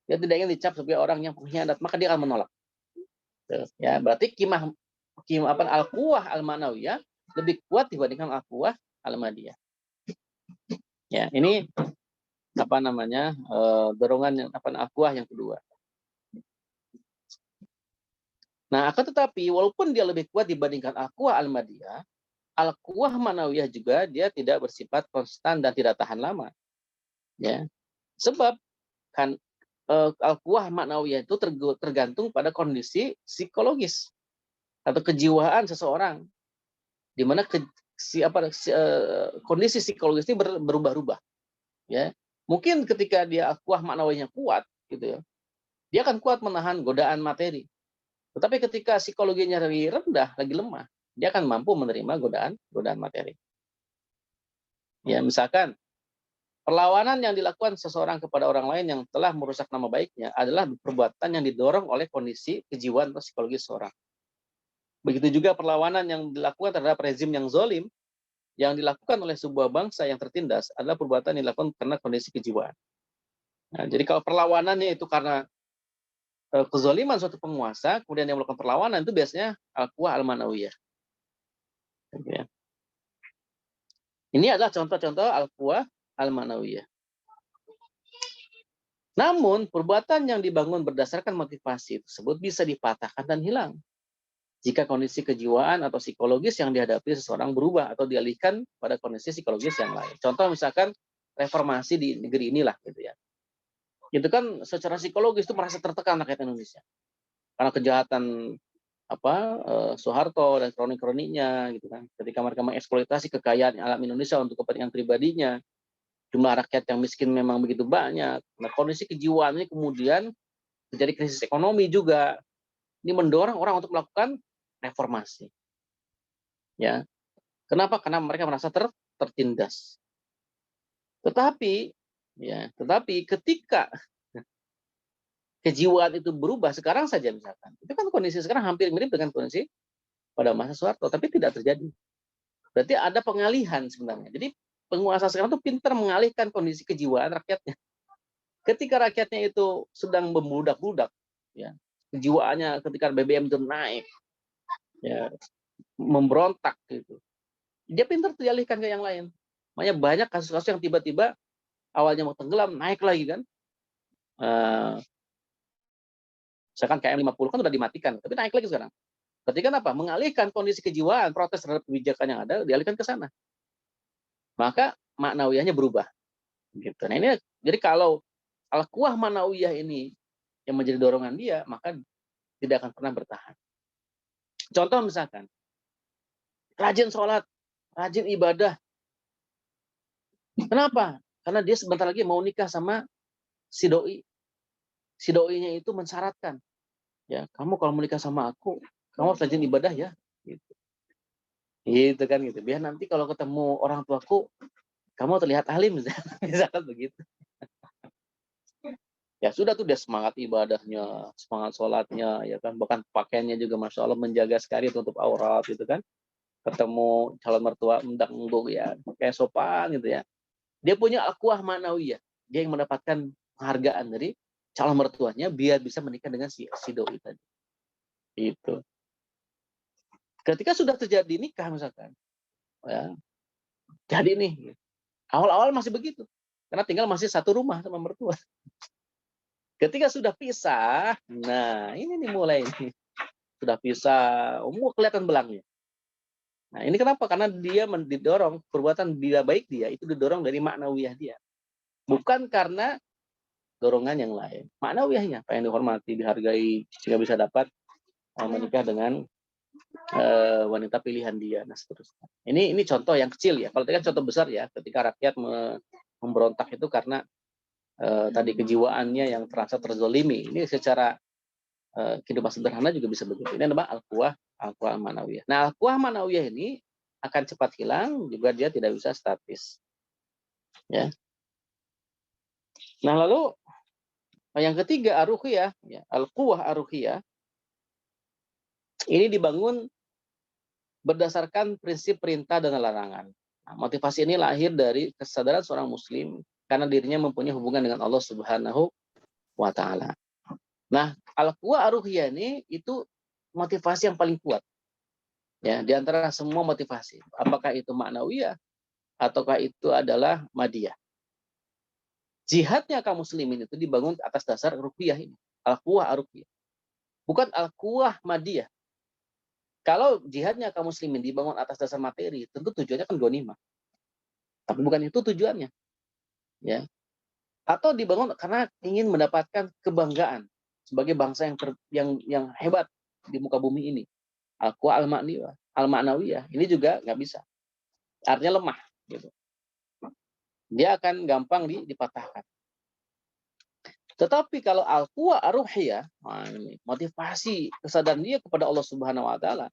dia tidak ingin dicap sebagai orang yang pengkhianat, maka dia akan menolak. Ya, berarti qimah al-quwah al-manawiyah lebih kuat dibandingkan al-quwah al-madiyah. Ya, ini dorongan al-quwah yang kedua. Nah, akan tetapi walaupun dia lebih kuat dibandingkan al-quwah al-madiyah, al-quwah manawiyah juga dia tidak bersifat konstan dan tidak tahan lama. Ya. Sebab kan al-quwah manawiyah itu tergantung pada kondisi psikologis atau kejiwaan seseorang, di mana kondisi psikologis ini berubah-ubah. Ya. Mungkin ketika dia al-quwah manawiyahnya kuat gitu ya, dia akan kuat menahan godaan materi. Tetapi ketika psikologinya lagi rendah, lagi lemah, dia akan mampu menerima godaan materi. Ya, misalkan perlawanan yang dilakukan seseorang kepada orang lain yang telah merusak nama baiknya adalah perbuatan yang didorong oleh kondisi kejiwaan atau psikologis seseorang. Begitu juga perlawanan yang dilakukan terhadap rezim yang zalim, yang dilakukan oleh sebuah bangsa yang tertindas adalah perbuatan yang dilakukan karena kondisi kejiwaan. Nah, jadi kalau perlawanannya itu karena kezaliman suatu penguasa, kemudian yang melakukan perlawanan itu biasanya al-quwah al-manawiyah. Ini adalah contoh-contoh al-quwah al-manawiyah. Namun, perbuatan yang dibangun berdasarkan motivasi tersebut bisa dipatahkan dan hilang jika kondisi kejiwaan atau psikologis yang dihadapi seseorang berubah atau dialihkan pada kondisi psikologis yang lain. Contoh misalkan reformasi di negeri inilah gitu ya. Itu kan secara psikologis itu merasa tertekan rakyat Indonesia. Karena kejahatan Soeharto dan kronik-kroniknya gitu kan. Ketika mereka mengeksploitasi kekayaan alam Indonesia untuk kepentingan pribadinya, jumlah rakyat yang miskin memang begitu banyak. Nah, kondisi kejiwaan ini kemudian terjadi krisis ekonomi juga. Ini mendorong orang untuk melakukan reformasi. Ya. Kenapa? Karena mereka merasa tertindas. Tetapi ketika kejiwaan itu berubah sekarang saja misalkan, itu kan kondisi sekarang hampir mirip dengan kondisi pada masa Soeharto, tapi tidak terjadi. Berarti ada pengalihan sebenarnya. Jadi penguasa sekarang itu pintar mengalihkan kondisi kejiwaan rakyatnya. Ketika rakyatnya itu sedang membludak-bludak, ya, kejiwaannya ketika BBM itu naik, ya, memberontak gitu, dia pintar dialihkan ke yang lain. Makanya banyak kasus-kasus yang tiba-tiba awalnya mau tenggelam naik lagi kan. Misalkan KM50 kan udah dimatikan, tapi naik lagi sekarang. Berarti kan apa? Mengalihkan kondisi kejiwaan, protes terhadap kebijakan yang ada, dialihkan ke sana. Maka maknawiyahnya berubah. Gitu. Nah ini, jadi kalau al-quwah manawiyah ini yang menjadi dorongan dia, maka tidak akan pernah bertahan. Contoh misalkan, rajin sholat, rajin ibadah. Kenapa? Karena dia sebentar lagi mau nikah sama si doi. Si doinya itu mensyaratkan, ya kamu kalau menikah sama aku, kamu harus rajin ibadah ya. Gitu. Gitu kan gitu. Biar nanti kalau ketemu orang tuaku, kamu terlihat alim, misalkan begitu. Ya sudah tuh dia semangat ibadahnya, semangat sholatnya, ya kan. Bahkan pakaiannya juga masya Allah menjaga sekali tutup aurat gitu kan. Ketemu calon mertua endang-endung ya, kayak sopan gitu ya. Dia punya al-quwah manawiyah. Dia yang mendapatkan penghargaan dari calon mertuanya biar bisa menikah dengan si doi tadi. Itu. Ketika sudah terjadi nikah misalkan, ya, jadi nih. Awal-awal masih begitu. Karena tinggal masih satu rumah sama mertua. Ketika sudah pisah, nah ini nih mulai nih. Sudah pisah, kelihatan belangnya. Nah ini kenapa? Karena dia didorong, perbuatan bila baik dia, itu didorong dari maknawiyah dia. Bukan karena dorongan yang lain. Maknawiyahnya, apa yang dihormati, dihargai, sehingga bisa dapat menikah dengan wanita pilihan dia. Nah seterusnya. Ini contoh yang kecil ya. Kalau tadi kan contoh besar ya, ketika rakyat memberontak itu karena tadi kejiwaannya yang terasa terzolimi. Ini secara kehidupan sederhana juga bisa begitu. Ini adalah al-quwah manawiyah. Nah, al-quwah manawiyah ini akan cepat hilang, juga dia tidak bisa statis. Ya. Nah, lalu yang ketiga aruhiyah, ya, al-quwah aruhiyah ini dibangun berdasarkan prinsip perintah dan larangan. Nah, motivasi ini lahir dari kesadaran seorang muslim karena dirinya mempunyai hubungan dengan Allah Subhanahu wa taala. Nah, al-quwah aruhiyah ini itu motivasi yang paling kuat. Ya, di antara semua motivasi. Apakah itu maknawiyah ataukah itu adalah madiyah. Jihadnya kaum muslimin itu dibangun atas dasar ruqyah ini. Al-quwah aruhiyah. Bukan al-quwah madiyah. Kalau jihadnya kaum muslimin dibangun atas dasar materi, tentu tujuannya kan ghanimah. Tapi bukan itu tujuannya. Ya. Atau dibangun karena ingin mendapatkan kebanggaan sebagai bangsa yang hebat di muka bumi ini. Al-quwah al-ma'nawiyah. Ini juga nggak bisa. Artinya lemah. Gitu. Dia akan gampang dipatahkan. Tetapi kalau al-quwah aruhiyah, motivasi kesadaran dia kepada Allah Subhanahu wa taala,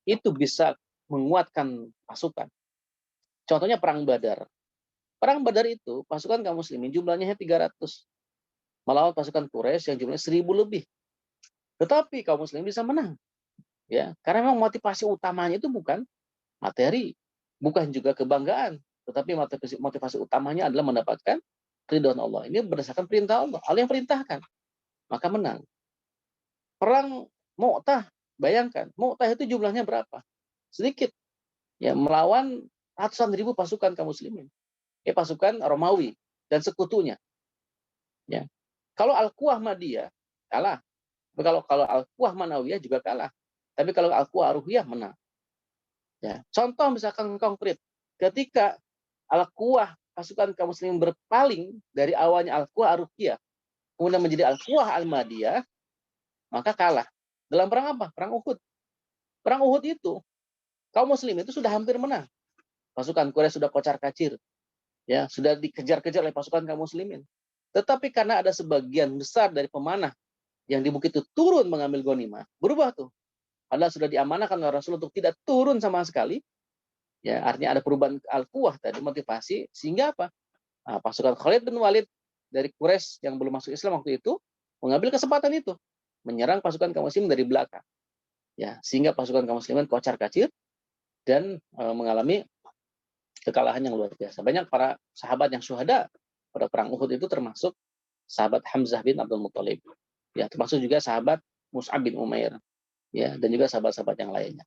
itu bisa menguatkan pasukan. Contohnya perang Badar. Perang Badar itu pasukan kaum muslimin jumlahnya 300 melawan pasukan Quraisy yang jumlahnya 1000 lebih. Tetapi kaum muslimin bisa menang. Ya, karena memang motivasi utamanya itu bukan materi, bukan juga kebanggaan, tetapi motivasi utamanya adalah mendapatkan ridho Allah. Ini berdasarkan perintah Allah. Allah yang perintahkan, maka menang. Perang Mu'tah, bayangkan, Mu'tah itu jumlahnya berapa? Sedikit. Ya, melawan ratusan ribu pasukan kaum muslimin. Pasukan Romawi dan sekutunya. Ya. Kalau Al-Quwah Madiyah kalah. Kalau Al-Quwah Manawiyah juga kalah. Tapi kalau Al-Quwah Aruhiyah menang. Ya. Contoh misalkan konkret, ketika Al-Quwah pasukan kaum muslimin berpaling dari awalnya Al-Quwah Aruhiyah, kemudian menjadi Al-Quwah Al-Madiyah, maka kalah. Dalam perang apa? Perang Uhud. Perang Uhud itu, kaum muslim itu sudah hampir menang. Pasukan Quraisy sudah kocar-kacir. Ya, sudah dikejar-kejar oleh pasukan kaum muslimin. Tetapi karena ada sebagian besar dari pemanah yang di bukit itu turun mengambil ghanimah, berubah tuh. Padahal sudah diamanahkan oleh Rasul untuk tidak turun sama sekali. Ya, artinya ada perubahan al-quwah tadi, motivasi, sehingga apa? Nah, pasukan Khalid bin Walid dari Quraisy yang belum masuk Islam waktu itu mengambil kesempatan itu, menyerang pasukan kaum muslimin dari belakang. Ya, sehingga pasukan kaum muslimin kocar-kacir dan mengalami kekalahan yang luar biasa. Banyak para sahabat yang syuhada pada perang Uhud itu termasuk sahabat Hamzah bin Abdul Muthalib. Ya, termasuk juga sahabat Mus'ab bin Umair. Ya, dan juga sahabat-sahabat yang lainnya.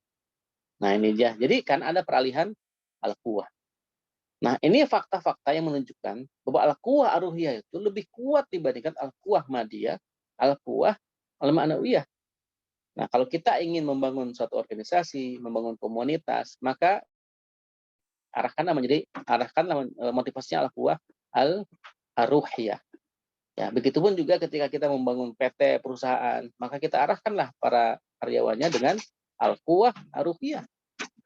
Nah, ini dia. Jadi kan ada peralihan al-quwah. Nah, ini fakta-fakta yang menunjukkan bahwa al-quwah aruhiyah itu lebih kuat dibandingkan al-quwah madiyah, al-quwah al-ma'nawiyah. Nah, kalau kita ingin membangun suatu organisasi, membangun komunitas, maka arahkanlah motivasinya al-quwah al-ruhiyah. Ya, begitupun juga ketika kita membangun PT perusahaan, maka kita arahkanlah para karyawannya dengan al-quwah ar-ruhiyah.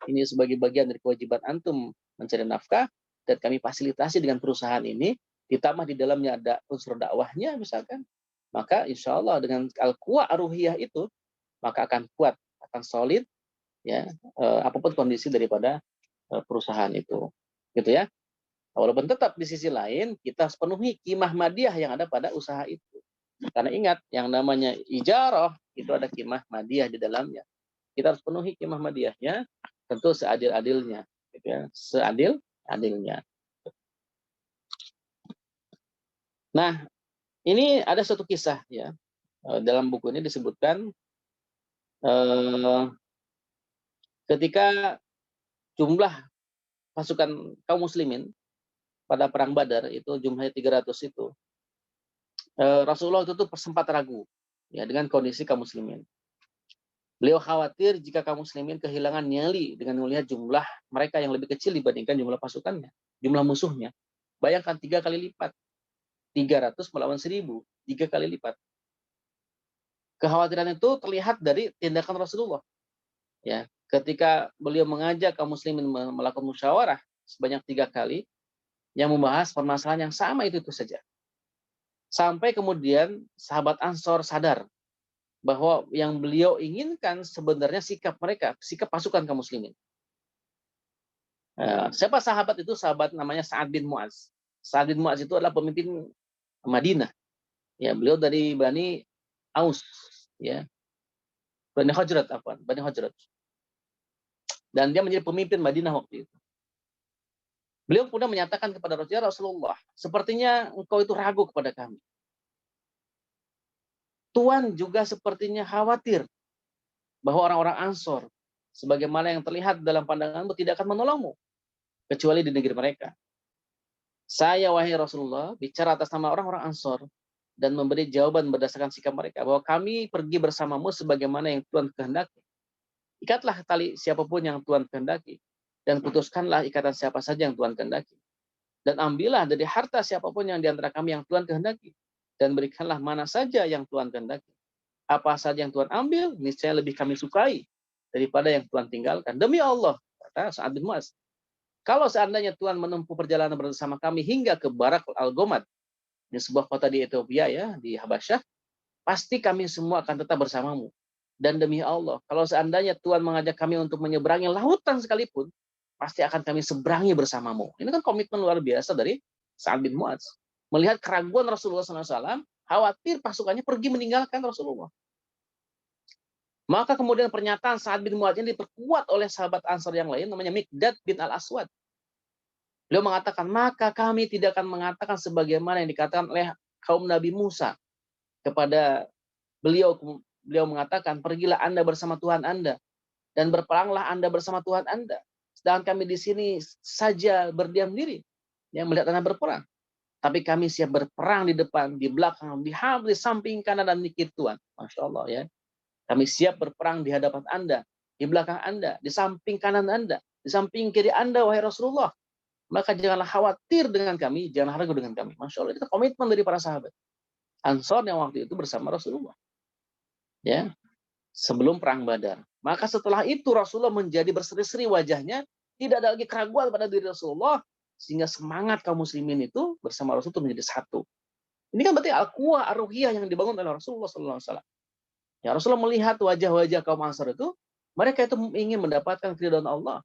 Ini sebagai bagian dari kewajiban antum mencari nafkah, dan kami fasilitasi dengan perusahaan ini, ditambah di dalamnya ada unsur dakwahnya misalkan, maka insya Allah dengan al-quwah ar-ruhiyah itu, maka akan kuat, akan solid, ya, apapun kondisi daripada perusahaan itu, gitu ya. Walaupun tetap di sisi lain kita harus penuhi qimah madiyah yang ada pada usaha itu. Karena ingat, yang namanya ijarah itu ada qimah madiyah di dalamnya. Kita harus penuhi qimah madiyahnya, tentu seadil-adilnya, gitu ya, seadil-adilnya. Nah, ini ada suatu kisah ya, dalam buku ini disebutkan ketika jumlah pasukan kaum muslimin pada perang Badar itu jumlahnya 300 itu, Rasulullah itu tuh sempat ragu ya dengan kondisi kaum muslimin. Beliau khawatir jika kaum muslimin kehilangan nyali dengan melihat jumlah mereka yang lebih kecil dibandingkan jumlah pasukannya, jumlah musuhnya. Bayangkan 3 kali lipat. 300 melawan 1000, 3 kali lipat. Kekhawatiran itu terlihat dari tindakan Rasulullah. Ya, ketika beliau mengajak kaum muslimin melakukan musyawarah sebanyak 3 kali yang membahas permasalahan yang sama itu saja. Sampai kemudian sahabat Ansor sadar bahwa yang beliau inginkan sebenarnya sikap mereka, sikap pasukan kaum muslimin. Siapa sahabat itu? Sahabat namanya Sa'ad bin Mu'az. Sa'ad bin Mu'az itu adalah pemimpin Madinah. Ya, beliau dari Bani Aus, ya. Bani Hajrat. Dan dia menjadi pemimpin Madinah waktu itu. Beliau pun menyatakan kepada Rasulullah, sepertinya engkau itu ragu kepada kami. Tuhan juga sepertinya khawatir bahwa orang-orang Ansor, sebagaimana yang terlihat dalam pandanganmu, tidak akan menolongmu, kecuali di negeri mereka. Saya, wahai Rasulullah, bicara atas nama orang-orang Ansor, dan memberi jawaban berdasarkan sikap mereka, bahwa kami pergi bersamamu sebagaimana yang Tuhan kehendaki. Ikatlah tali siapapun yang Tuhan kehendaki, dan putuskanlah ikatan siapa saja yang Tuhan kehendaki. Dan ambillah dari harta siapapun yang di antara kami yang Tuhan kehendaki, dan berikanlah mana saja yang Tuhan kehendaki. Apa saja yang Tuhan ambil, niscaya lebih kami sukai daripada yang Tuhan tinggalkan. Demi Allah, kata Sa'ad bin Mu'az, kalau seandainya Tuhan menempuh perjalanan bersama kami hingga ke Barak al-Gomad, di sebuah kota di Ethiopia ya, di Habasyah, pasti kami semua akan tetap bersamamu. Dan demi Allah, kalau seandainya Tuhan mengajak kami untuk menyeberangi lautan sekalipun, pasti akan kami seberangi bersamamu. Ini kan komitmen luar biasa dari Sa'ad bin Mu'az. Melihat keraguan Rasulullah SAW, khawatir pasukannya pergi meninggalkan Rasulullah. Maka kemudian pernyataan Sa'ad bin Mu'az ini diperkuat oleh sahabat Ansar yang lain, namanya Miqdad bin Al-Aswad. Beliau mengatakan, maka kami tidak akan mengatakan sebagaimana yang dikatakan oleh kaum Nabi Musa kepada beliau. Beliau mengatakan, pergilah Anda bersama Tuhan Anda, dan berperanglah Anda bersama Tuhan Anda. Sedangkan kami di sini saja berdiam diri, yang melihat Anda berperang. Tapi kami siap berperang di depan, di belakang, di samping kanan dan di kiri Tuhan. Masya Allah ya. Kami siap berperang di hadapan Anda, di belakang Anda, di samping kanan Anda, di samping kiri Anda, wahai Rasulullah. Maka janganlah khawatir dengan kami, janganlah ragu dengan kami. Masya Allah, itu komitmen dari para sahabat Ansor yang waktu itu bersama Rasulullah. Ya, sebelum perang Badar. Maka setelah itu Rasulullah menjadi berseri-seri wajahnya, tidak ada lagi keraguan pada diri Rasulullah, sehingga semangat kaum muslimin itu bersama Rasul itu menjadi satu. Ini kan berarti al-quwah ar-ruhiyah yang dibangun oleh Rasulullah SAW. Ya, Rasulullah melihat wajah-wajah kaum Ansar itu, mereka itu ingin mendapatkan keridhaan Allah.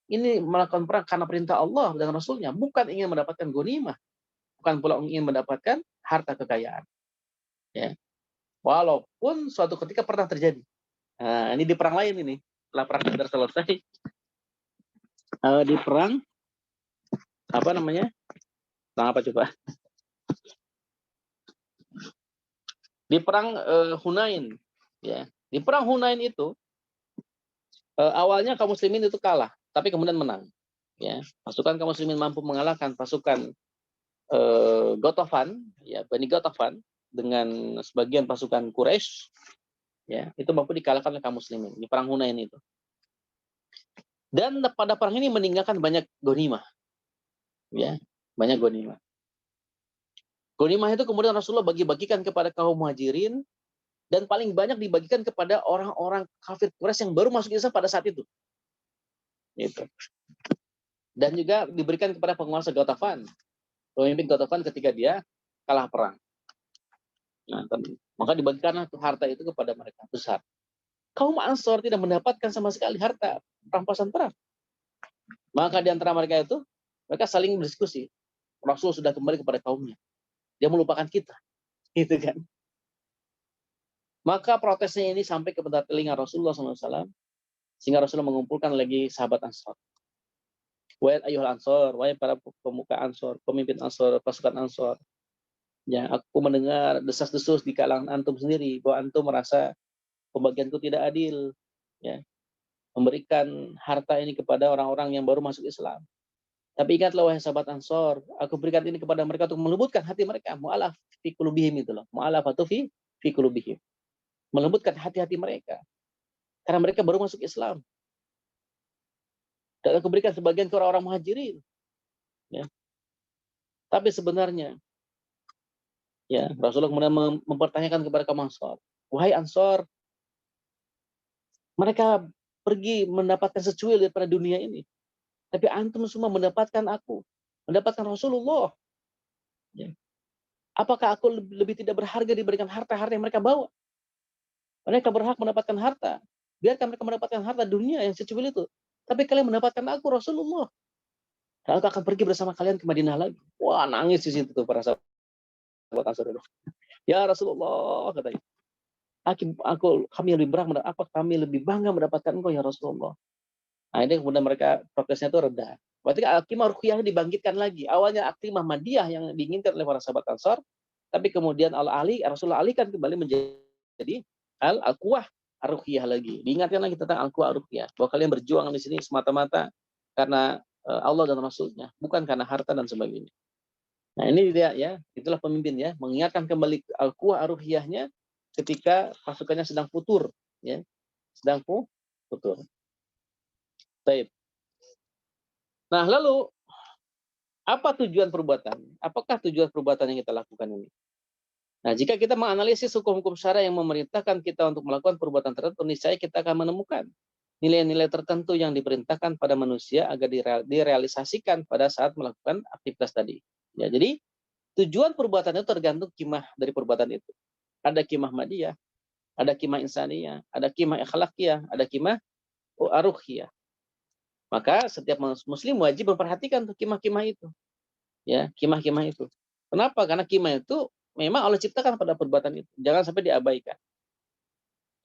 Ini melakukan perang karena perintah Allah dan Rasulnya, bukan ingin mendapatkan ghanimah, bukan pula ingin mendapatkan harta kekayaan. Ya. Walaupun suatu ketika pernah terjadi. Nah, ini di perang lain ini, setelah perang Badar selesai, di perang apa namanya? Perang apa coba? Di perang Hunain, ya. Di perang Hunain itu awalnya kaum muslimin itu kalah, tapi kemudian menang. Ya, pasukan kaum muslimin mampu mengalahkan pasukan Ghatafan, ya, Bani Ghatafan dengan sebagian pasukan Quraisy Ya, itu mampu dikalahkan oleh kaum muslimin di perang Hunain itu. Dan pada perang ini meninggalkan banyak ghanimah, ya, banyak ghanimah. Ghanimah itu kemudian Rasulullah bagi-bagikan kepada kaum muhajirin dan paling banyak dibagikan kepada orang-orang kafir Quraisy yang baru masuk Islam pada saat itu. Gitu. Dan juga diberikan kepada penguasa Ghatafan, pemimpin Ghatafan ketika dia kalah perang. Nah, maka dibagikanlah harta itu kepada mereka besar. Kaum Ansor tidak mendapatkan sama sekali harta rampasan perang. Maka di antara mereka itu, mereka saling berdiskusi. Rasul sudah kembali kepada kaumnya. Dia melupakan kita. Gitu kan. Maka protesnya ini sampai kepada telinga Rasulullah SAW, sehingga Rasulullah mengumpulkan lagi sahabat Ansor. Wahai ayuhal Ansor, wahai para pemuka Ansor, pemimpin Ansor, pasukan Ansor. Ya, aku mendengar desas-desus di kalangan antum sendiri, bahwa antum merasa pembagianku tidak adil. Ya, memberikan harta ini kepada orang-orang yang baru masuk Islam. Tapi ingatlah wahai sahabat Ansor, aku berikan ini kepada mereka untuk melembutkan hati mereka. Mu'alaf fi qulubihim itu loh. Mu'alafatu fi qulubihim. Melembutkan hati-hati mereka. Karena mereka baru masuk Islam. Dan aku berikan sebagian ke orang-orang muhajirin. Ya. Tapi sebenarnya, ya, Rasulullah kemudian mempertanyakan kepada kaum Ansor. Wahai Ansor, mereka pergi mendapatkan secuil daripada dunia ini. Tapi antum semua mendapatkan aku. Mendapatkan Rasulullah. Ya. Apakah aku lebih tidak berharga diberikan harta-harta yang mereka bawa? Mereka berhak mendapatkan harta. Biarkan mereka mendapatkan harta dunia yang secuil itu. Tapi kalian mendapatkan aku, Rasulullah. Dan aku akan pergi bersama kalian ke Madinah lagi. Wah, nangis di situ tuh para sahabat Ansor itu. Ya Rasulullah, katanya. Kami lebih bangga mendapatkan engkau ya Rasulullah. Nah, ini kemudian mereka protesnya itu reda. Berarti Akimah Ruqyah dibangkitkan lagi. Awalnya Akimah Madiyah yang diinginkan oleh para sahabat Ansor, tapi kemudian Rasulullah alihkan kembali menjadi Al-Quwah Ar-Ruqyah lagi. Diingatkan lagi tentang Al-Quwah Ar-Ruqyah. Bahwa kalian berjuang di sini semata-mata karena Allah dan Rasulnya, bukan karena harta dan sebagainya. Nah, ini dia ya, itulah pemimpin ya, mengingatkan kembali Al-Quwah Ar-Ruqyahnya ketika pasukannya sedang futur, ya, sedang futur. Baik. Nah, lalu apa tujuan perbuatan? Apakah tujuan perbuatan yang kita lakukan ini? Nah, jika kita menganalisis hukum-hukum syara yang memerintahkan kita untuk melakukan perbuatan tertentu, niscaya kita akan menemukan nilai-nilai tertentu yang diperintahkan pada manusia agar direalisasikan pada saat melakukan aktivitas tadi. Ya, jadi tujuan perbuatan itu tergantung kimah dari perbuatan itu. Ada kimah madiyah, ada kimah insaniyah, ada kimah akhlakiyah, ada kimah aruhiyah. Maka setiap muslim wajib memperhatikan tuh kimah-kimah itu. Ya, kimah-kimah itu. Kenapa? Karena kimah itu memang Allah ciptakan pada perbuatan itu. Jangan sampai diabaikan.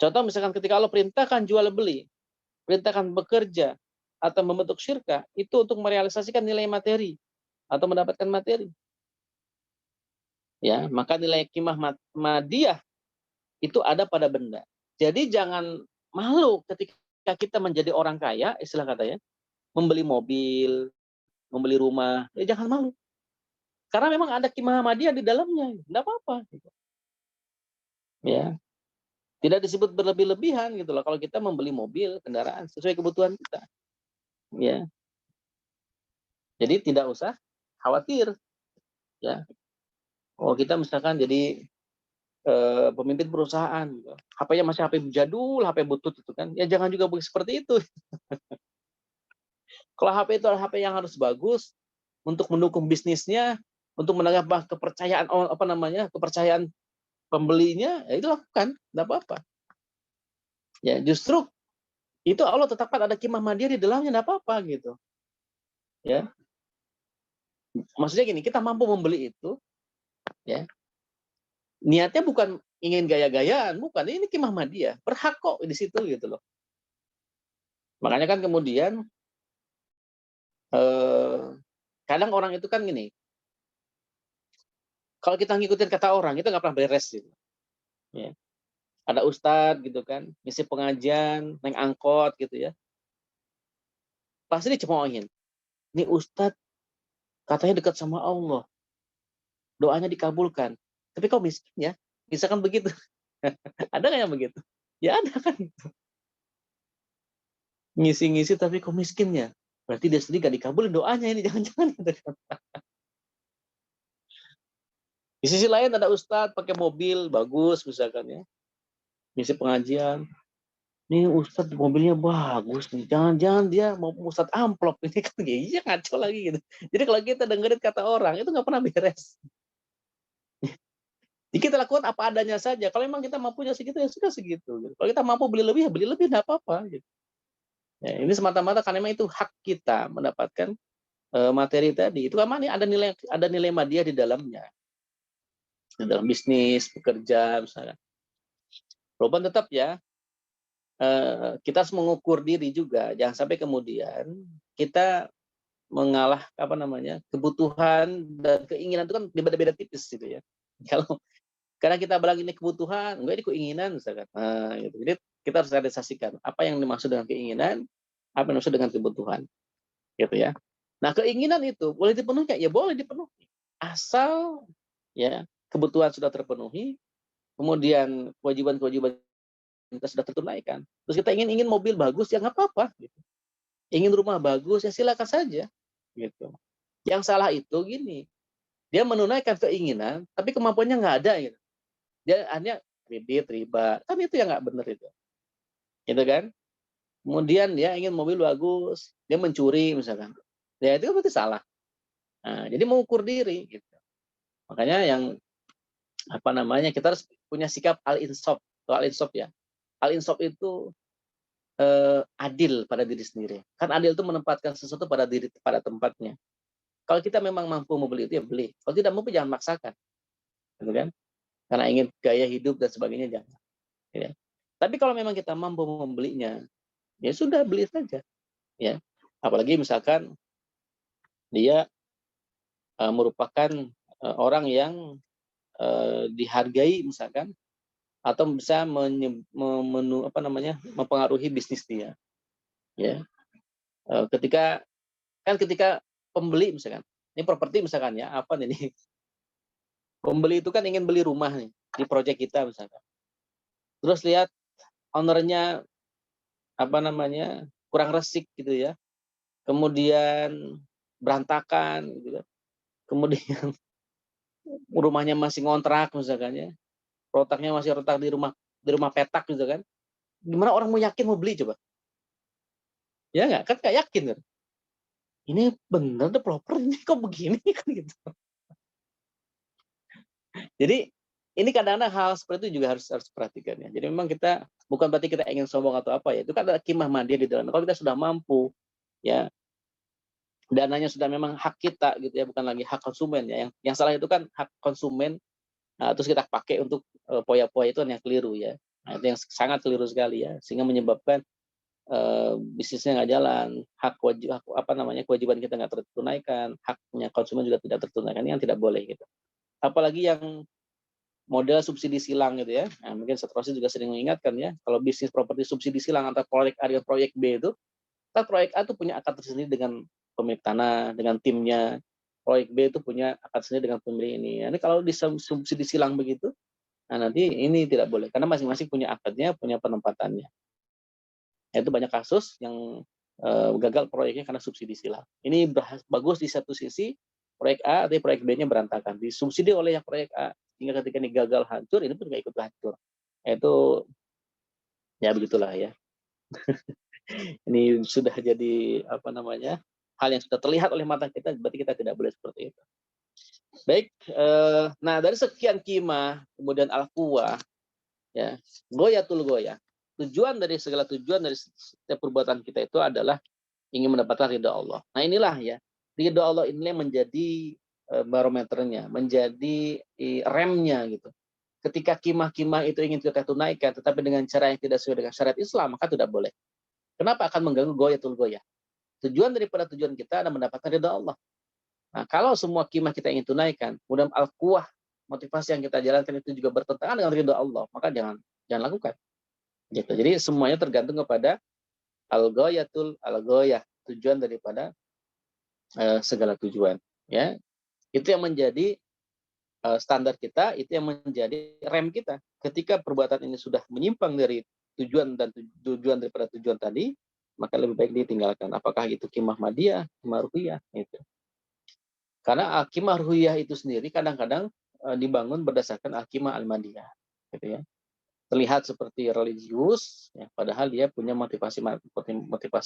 Contoh misalkan ketika Allah perintahkan jual beli, perintahkan bekerja atau membentuk syirkah, itu untuk merealisasikan nilai materi atau mendapatkan materi. Ya, maka nilai kimah madiyah itu ada pada benda. Jadi jangan malu ketika kita menjadi orang kaya, istilah katanya, membeli mobil, membeli rumah, ya jangan malu. Karena memang ada kimah madiyah di dalamnya, enggak apa-apa. Ya, tidak disebut berlebih-lebihan gitu loh kalau kita membeli mobil, kendaraan sesuai kebutuhan kita. Ya. Jadi tidak usah khawatir. Ya. Oh, kita misalkan jadi pemimpin perusahaan, gitu. HP-nya masih HP jadul, HP butut itu kan. Ya jangan juga seperti itu. Kalau HP itu adalah HP yang harus bagus untuk mendukung bisnisnya, untuk menambah kepercayaan kepercayaan pembelinya, ya itu lakukan, enggak apa-apa. Ya, justru itu Allah tetapkan ada kimah madiyah di dalamnya, enggak apa-apa gitu. Ya. Maksudnya gini, kita mampu membeli itu, ya. Niatnya bukan ingin gaya-gayaan, bukan. Ini kimah madiyah, berhak kok di situ gitu loh. Makanya kan kemudian kadang orang itu kan gini, kalau kita ngikutin kata orang itu nggak pernah beres gitu. Ya. Ada ustadz gitu kan, ngisi pengajian, naik angkot gitu ya. Pasti dicemoohin. Ini ustadz katanya dekat sama Allah. Doanya dikabulkan. Tapi kok miskin ya? Misalkan begitu. Ada nggak yang begitu? Ya ada kan, ngisi-ngisi tapi kok miskin ya. Berarti dia sendiri gak dikabulin doanya ini, jangan-jangan. Di sisi lain ada ustadz pakai mobil bagus misalkan ya, ngisi pengajian. Nih ustadz mobilnya bagus nih, jangan-jangan dia mau ustadz amplop ini kan, iya ngaco lagi gitu. Jadi kalau kita dengerin kata orang itu nggak pernah beres. Jadi kita lakukan apa adanya saja. Kalau memang kita mampunya segitu ya sudah segitu. Gitu. Kalau kita mampu beli lebih ya beli lebih, nggak apa-apa. Gitu. Ya, ini semata-mata karena memang itu hak kita mendapatkan materi tadi. Itu kan ada nilai madiyah di dalamnya. Di dalam bisnis, bekerja, misalnya. Walaupun tetap ya kita harus mengukur diri juga, jangan sampai kemudian kita mengalah kebutuhan dan keinginan itu kan beda-beda tipis gitu ya. Kalau karena kita bilang ini kebutuhan, enggak ini keinginan misalkan. Nah, gitu. Jadi kita harus realisasikan apa yang dimaksud dengan keinginan, apa yang dimaksud dengan kebutuhan, gitu ya. Nah, keinginan itu boleh dipenuhi ya boleh dipenuhi. Asal ya kebutuhan sudah terpenuhi, kemudian kewajiban-kewajiban kita sudah tertunaikan. Terus kita ingin mobil bagus ya nggak apa-apa. Gitu. Ingin rumah bagus ya silakan saja. Gitu. Yang salah itu gini, dia menunaikan keinginan tapi kemampuannya nggak ada. Gitu. Dia hanya kredit, riba, kan itu yang nggak benar itu. Gitu kan? Kemudian dia ingin mobil bagus, dia mencuri misalkan. Ya itu berarti salah. Nah, jadi mengukur diri. Gitu. Makanya kita harus punya sikap al-insaf. Al-insaf ya. Al-insaf itu adil pada diri sendiri. Kan adil itu menempatkan sesuatu pada tempatnya. Kalau kita memang mampu membeli itu ya beli. Kalau tidak mampu jangan maksakan. Gitu kan? Karena ingin gaya hidup dan sebagainya jangan. Ya. Tapi kalau memang kita mampu membelinya, ya sudah beli saja. Ya. Apalagi misalkan dia merupakan orang yang dihargai misalkan atau bisa mempengaruhi bisnis dia. Ya. Ketika pembeli misalkan, ini properti misalkan ya, apa nih? Pembeli itu kan ingin beli rumah nih di proyek kita misalkan. Terus lihat ownernya kurang resik gitu ya. Kemudian berantakan gitu. Kemudian rumahnya masih ngontrak misalkan ya. Rotaknya masih retak di rumah petak gitu kan. Gimana orang mau yakin mau beli coba? Ya nggak? Kan nggak yakin kan. Ini bener developer ini kok begini kan gitu. Jadi ini kadang-kadang hal seperti itu juga harus perhatikan ya. Jadi memang kita bukan berarti kita ingin sombong atau apa ya. Itu kan ada qimah madiyah di dalamnya. Kalau kita sudah mampu ya dananya sudah memang hak kita gitu ya, bukan lagi hak konsumen ya. Yang salah itu kan hak konsumen. Nah, terus kita pakai untuk poya-poya itu yang keliru ya. Nah, itu yang sangat keliru sekali ya, sehingga menyebabkan bisnisnya nggak jalan, kewajiban kita nggak tertunaikan, haknya konsumen juga tidak tertunaikan, ini yang tidak boleh gitu. Apalagi yang model subsidi silang gitu ya. Nah, mungkin Setrosi juga sering mengingatkan ya, kalau bisnis properti subsidi silang antara proyek A dengan proyek B itu, kan proyek A itu punya akad tersendiri dengan pemilik tanah, dengan timnya. Proyek B itu punya akad sendiri dengan pemilik ini. Ini kalau disubsidi silang begitu, nah nanti ini tidak boleh karena masing-masing punya akadnya, punya penempatannya. Itu banyak kasus yang gagal proyeknya karena subsidi silang. Ini bagus di satu sisi proyek A, tapi proyek B-nya berantakan. Disubsidi oleh yang proyek A, sehingga ketika ini gagal hancur, ini pun juga ikut hancur. Itu ya begitulah ya. Ini sudah jadi hal yang sudah terlihat oleh mata kita, berarti kita tidak boleh seperti itu. Baik, nah dari sekian qimah, kemudian al-quwah, ya, goyatul goyah. Segala tujuan dari setiap perbuatan kita itu adalah ingin mendapatkan ridha Allah. Nah inilah ya, ridha Allah ini menjadi barometernya, menjadi remnya gitu. Ketika qimah-qimah itu ingin kita tunaikan, tetapi dengan cara yang tidak sesuai dengan syariat Islam, maka tidak boleh. Kenapa akan mengganggu goyatul goyah? Tujuan daripada tujuan kita adalah mendapatkan ridha Allah. Nah, kalau semua qimah kita ingin tunaikan, kemudian al-quwah, motivasi yang kita jalankan itu juga bertentangan dengan ridha Allah, maka jangan lakukan. Gitu. Jadi semuanya tergantung kepada al-goyah, tujuan daripada segala tujuan. Ya, itu yang menjadi standar kita, itu yang menjadi rem kita. Ketika perbuatan ini sudah menyimpang dari tujuan dan tujuan daripada tujuan tadi, maka lebih baik ditinggalkan. Apakah itu qimah madiyah, qimah ruhiyah, itu. Karena al-qimah ruhiyah itu sendiri kadang-kadang dibangun berdasarkan al-qimah al-madiyah, gitu ya. Terlihat seperti religius, ya, padahal dia punya motivasi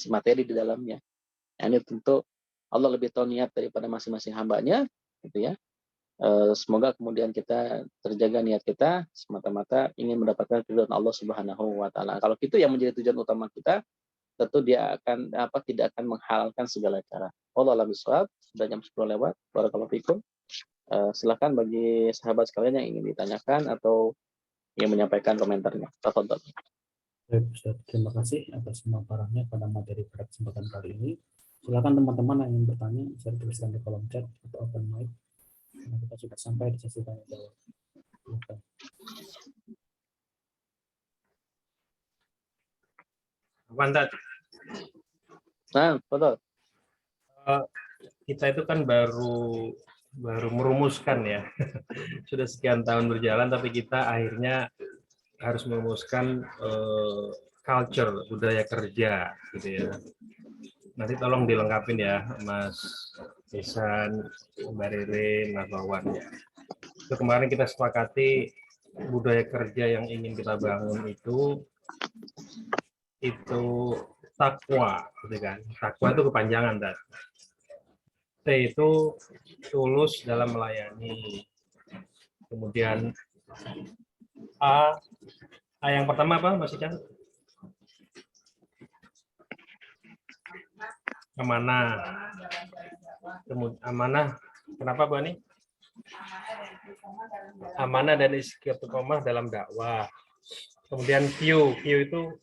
materi di dalamnya. Ini tentu Allah lebih tahu niat daripada masing-masing hambanya, gitu ya. Semoga kemudian kita terjaga niat kita semata-mata ingin mendapatkan ridho Allah Subhanahu wa taala. Kalau itu yang menjadi tujuan utama kita, tentu dia akan tidak akan menghalalkan segala cara. Wallahu a'lam bishawab. Sudah jam 10 lewat. Barakallahu fikum. Silakan bagi sahabat sekalian yang ingin ditanyakan atau yang menyampaikan komentarnya. Tafadhol. Baik, Ustaz. Terima kasih atas pemaparannya pada materi pada kesempatan kali ini. Silakan teman-teman yang ingin bertanya, bisa tuliskan di kolom chat atau open mic. Karena kita sudah sampai di sesi tanya jawab. Silakan. Mantap. Nah, betul. Kita itu kan baru merumuskan ya. Sudah sekian tahun berjalan, tapi kita akhirnya harus merumuskan culture, budaya kerja, gitu ya. Nanti tolong dilengkapin ya, Mas Isan, Mbak Rere, Mas Wawan. Itu kemarin kita sepakati budaya kerja yang ingin kita bangun itu takwa, gitu kan. Takwa itu kepanjangan, dan T itu tulus dalam melayani. Kemudian A yang pertama apa, Mas Ican? Amanah. Kemudian amanah. Kenapa, Bu Ani? Amanah dan istiqomah dalam dakwah. Kemudian Q itu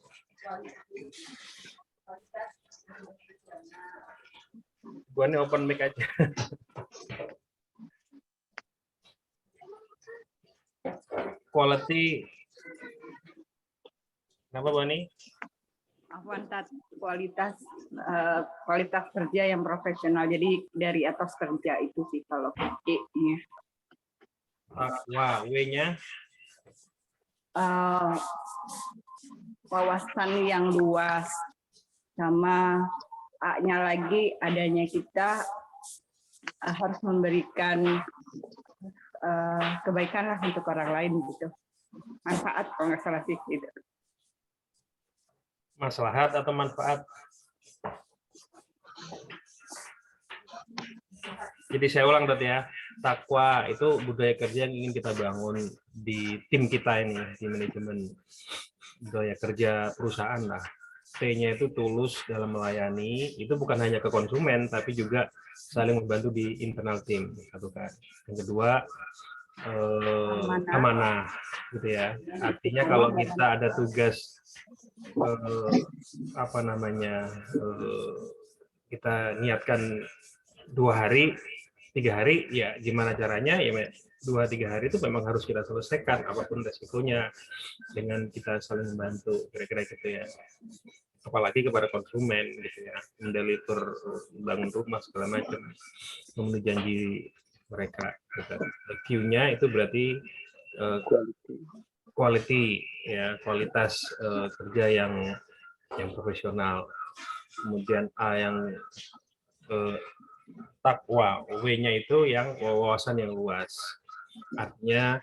Bu Ani open mic aja. Quality. Kenapa, Bu Ani? Kualitas kerja yang profesional. Jadi dari atas kerja itu sih kalau E-nya. Wah, W-nya Wawasan yang luas, sama A-nya lagi adanya kita harus memberikan kebaikan lah untuk orang lain gitu. Manfaat kalau nggak salah sih gitu. maslahat atau manfaat. Jadi saya ulang tadi ya, takwa itu budaya kerja yang ingin kita bangun di tim kita ini, di manajemen budaya kerja perusahaan lah. T-nya itu tulus dalam melayani, itu bukan hanya ke konsumen, tapi juga saling membantu di internal tim. Satu kan. Yang kedua, amanah, gitu ya. Artinya kalau kita ada tugas kita niatkan 2 hari, 3 hari, ya gimana caranya ya 2-3 hari itu memang harus kita selesaikan apapun resikonya dengan kita saling membantu, kira-kira gitu ya. Apalagi kepada konsumen gitu ya, mendeliver bangun rumah segala macam, memenuhi janji mereka. Gitu. Q-nya itu berarti quality ya, kualitas kerja yang profesional. Kemudian A yang takwa, W-nya itu yang wawasan yang luas. Artinya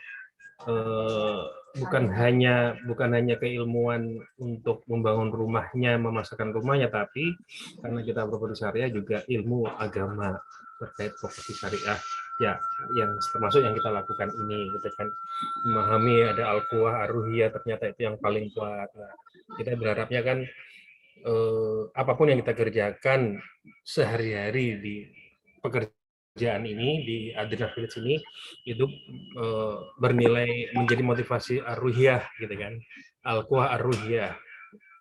bukan hanya keilmuan untuk membangun rumahnya, memasarkan rumahnya, tapi karena kita properti syariah juga ilmu agama terkait properti syariah ya, yang termasuk yang kita lakukan ini, gitu kan, memahami ada al-quwah ar-ruhiyah, ternyata itu yang paling kuat. Nah, kita berharapnya kan apapun yang kita kerjakan sehari-hari di pekerjaan ini, di Adrenal Village ini, itu bernilai menjadi motivasi ar-ruhiyah, gitu kan, al-quwah ar-ruhiyah.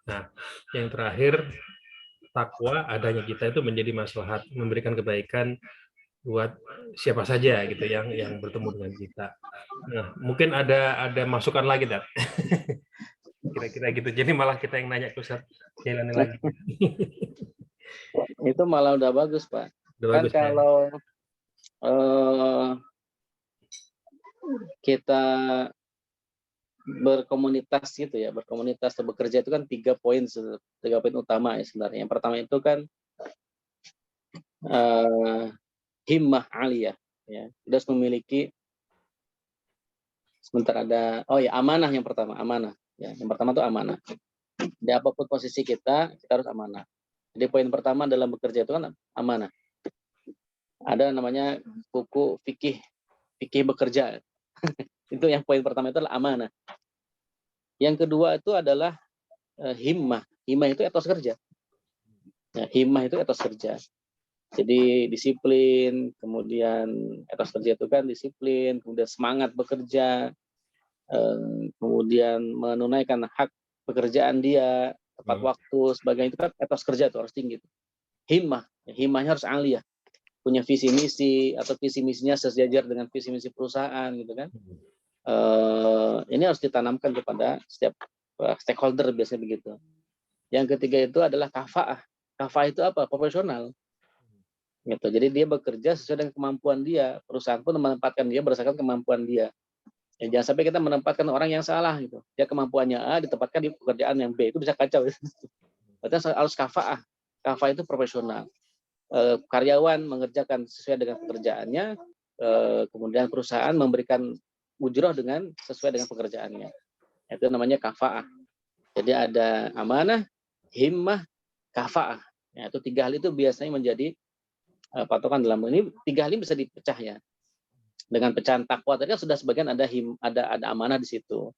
Nah, yang terakhir, takwa, adanya kita itu menjadi maslahat, memberikan kebaikan buat siapa saja gitu yang bertemu dengan kita. Nah, mungkin ada masukan lagi, Dad. Kira-kira gitu. Jadi malah kita yang nanya ke Ustaz Jailani lagi. Itu malah udah bagus, Pak. Udah Kan bagus, kalau kita berkomunitas gitu ya, berkomunitas atau bekerja itu kan 3 poin utama ya sebenarnya. Yang pertama itu kan himmah aliyah ya. Kita harus memiliki amanah yang pertama, amanah ya. Yang pertama itu amanah. Di apapun posisi kita harus amanah. Jadi poin pertama dalam bekerja itu kan amanah. Ada namanya buku fikih bekerja. Itu yang poin pertama itu adalah amanah. Yang kedua itu adalah himmah. Himmah itu etos kerja. Ya, himmah itu etos kerja. Jadi disiplin, kemudian etos kerja itu kan disiplin, kemudian semangat bekerja, kemudian menunaikan hak pekerjaan dia, tepat waktu, sebagainya itu kan etos kerja itu harus tinggi. Himmah, himmahnya harus aliyah, punya visi misi atau visi misinya sejajar dengan visi misi perusahaan gitu kan. Ini harus ditanamkan kepada setiap stakeholder biasanya begitu. Yang ketiga itu adalah kafaah. Kafaah itu apa? Profesional. Gitu. Jadi dia bekerja sesuai dengan kemampuan dia. Perusahaan pun menempatkan dia berdasarkan kemampuan dia. Ya, jangan sampai kita menempatkan orang yang salah gitu. Dia kemampuannya A ditempatkan di pekerjaan yang B, itu bisa kacau. Berarti harus kafaah. Kafaah itu profesional. Karyawan mengerjakan sesuai dengan pekerjaannya, kemudian perusahaan memberikan ujroh dengan sesuai dengan pekerjaannya. Itu namanya kafaah. Jadi ada amanah, himmah, kafaah. Ya, itu 3 hal itu biasanya menjadi patokan dalam ini. 3 hal ini bisa dipecah ya. Dengan pecahan takwa tadi kan sudah sebagian ada amanah di situ.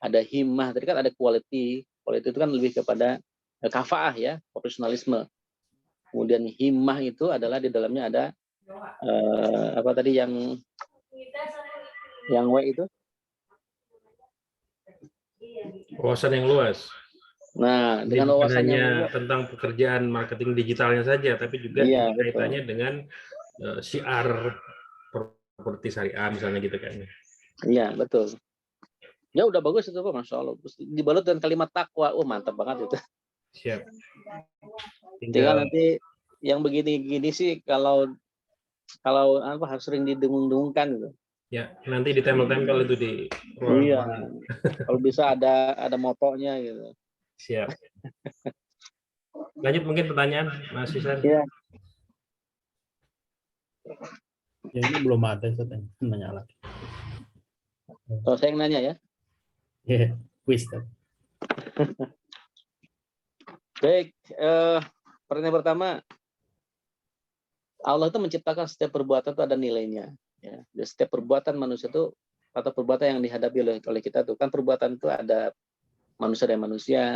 Ada himmah, tadi kan ada quality. Quality itu kan lebih kepada kafaah ya, profesionalisme. Kemudian himmah itu adalah di dalamnya ada apa tadi yang W itu? Wawasan yang luas. Nah, Jadi dengan bukan wawasan yang hanya luas. tentang pekerjaan marketing digitalnya saja, tapi juga kaitannya dengan syiar properti syariah misalnya gitu kan. Iya, betul. Ya udah bagus itu Pak, Masya Allah. Terus dibalut dengan kalimat takwa. Mantap banget itu. Siap. Tinggal nanti yang begini-gini sih kalau harus sering didengung-dengungkan gitu. Ya, nanti ditempel-tempel itu di ruangan. Iya. Kalau bisa ada motonya gitu. Siap. Lanjut mungkin pertanyaan Mas Isan. Iya. Ya ini belum ada yang nanya lagi. Oh, saya yang nanya ya. Ya, quiz. Baik, pertanyaan pertama, Allah itu menciptakan setiap perbuatan itu ada nilainya. Ya. Jadi setiap perbuatan manusia itu atau perbuatan yang dihadapi oleh kita itu kan perbuatan itu ada manusia dengan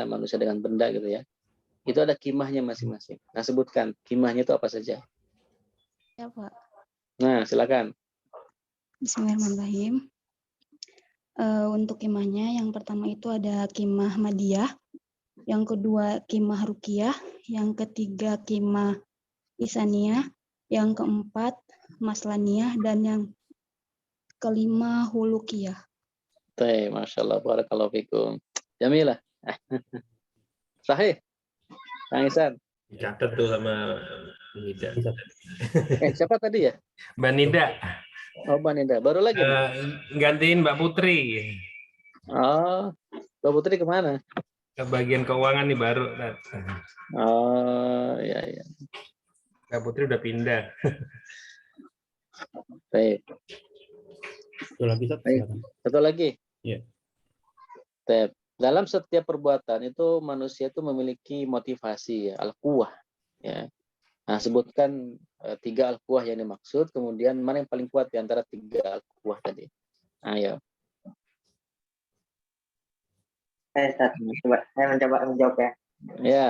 manusia dengan benda gitu ya. Itu ada kimahnya masing-masing. Nah, sebutkan kimahnya itu apa saja. Ya, Pak. Nah, silakan. Bismillahirrahmanirrahim. Untuk kimahnya, yang pertama itu ada kimah madiyah, yang kedua kimah rukiyah, yang ketiga kimah isaniyah, yang keempat maslaniyah, dan yang kelima hulukiyah. Masya Allah, barakallahu fikum. Jamilah. Sahih. Kang Ihsan. Catat tuh sama Nida. Siapa tadi ya? Mbak Nida. Oh, Mbak Nida. Baru lagi. Gantiin Mbak Putri. Oh, Mbak Putri kemana? Ke bagian keuangan nih baru. Oh, iya. Mbak Putri udah pindah. Baik. Satu lagi. Iya. Baik. Dalam setiap perbuatan itu manusia itu memiliki motivasi ya, al-quwah ya. Nah, sebutkan 3 al-quwah yang dimaksud, kemudian mana yang paling kuat di antara 3 al-quwah tadi. Ayo. Saya mencoba menjawab ya. Ya.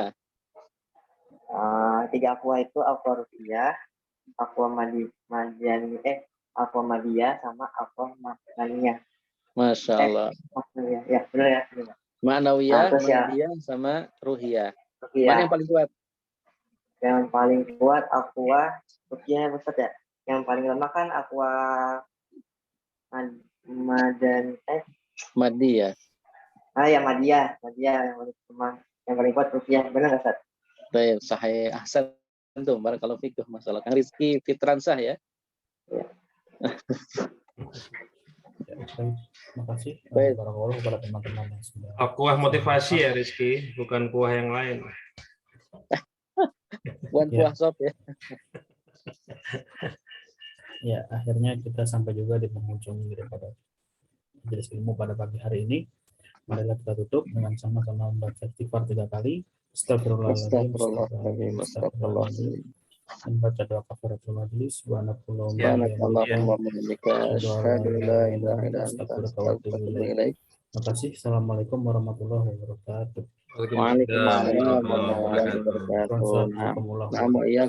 3 aqua itu aqua rupiah, aqua aqua madiyah sama aqua maknaniyah. Masya Allah. Ya, benar ya. Ma'nawiyah, madiyah sama ruhiyah. Mana yang paling kuat? Yang paling kuat aqua rupiah Ustaz ya. Yang paling lemah kan aqua madiyah. Ya madiyah yang paling lemah. Yang paling kuat rupiah, benar nggak Ustaz? Baik, sahih ahsan tuh, barakallahu fikum. Masalah Kang Rizky Fitransah ya. Ya, baik. Terima kasih. Baik. Barakallahu kepada teman-teman yang sudah. Kuah motivasi ya Rizky, bukan kuah yang lain. Bukan Ya. kuah sop ya. Ya, akhirnya kita sampai juga di penghujung daripada majelis ilmu pada pagi hari ini. Marilah kita tutup dengan sama-sama membaca istighfar 3 kali. Astagfirullahaladzim, Astagfirullahaladzim, astagfirullahaladzim. membaca doa kafaratul majlis. Subhanakallahumma Ya. wa Subhanakallahumma bihamdika, wa bihamdika, asyhadu an la ilaha illa anta, astaghfiruka wa ilaik. Terima kasih. Assalamualaikum warahmatullahi wabarakatuh. Waalaikumsalam warahmatullahi wabarakatuh. Assalamualaikum warahmatullahi Nah, iya,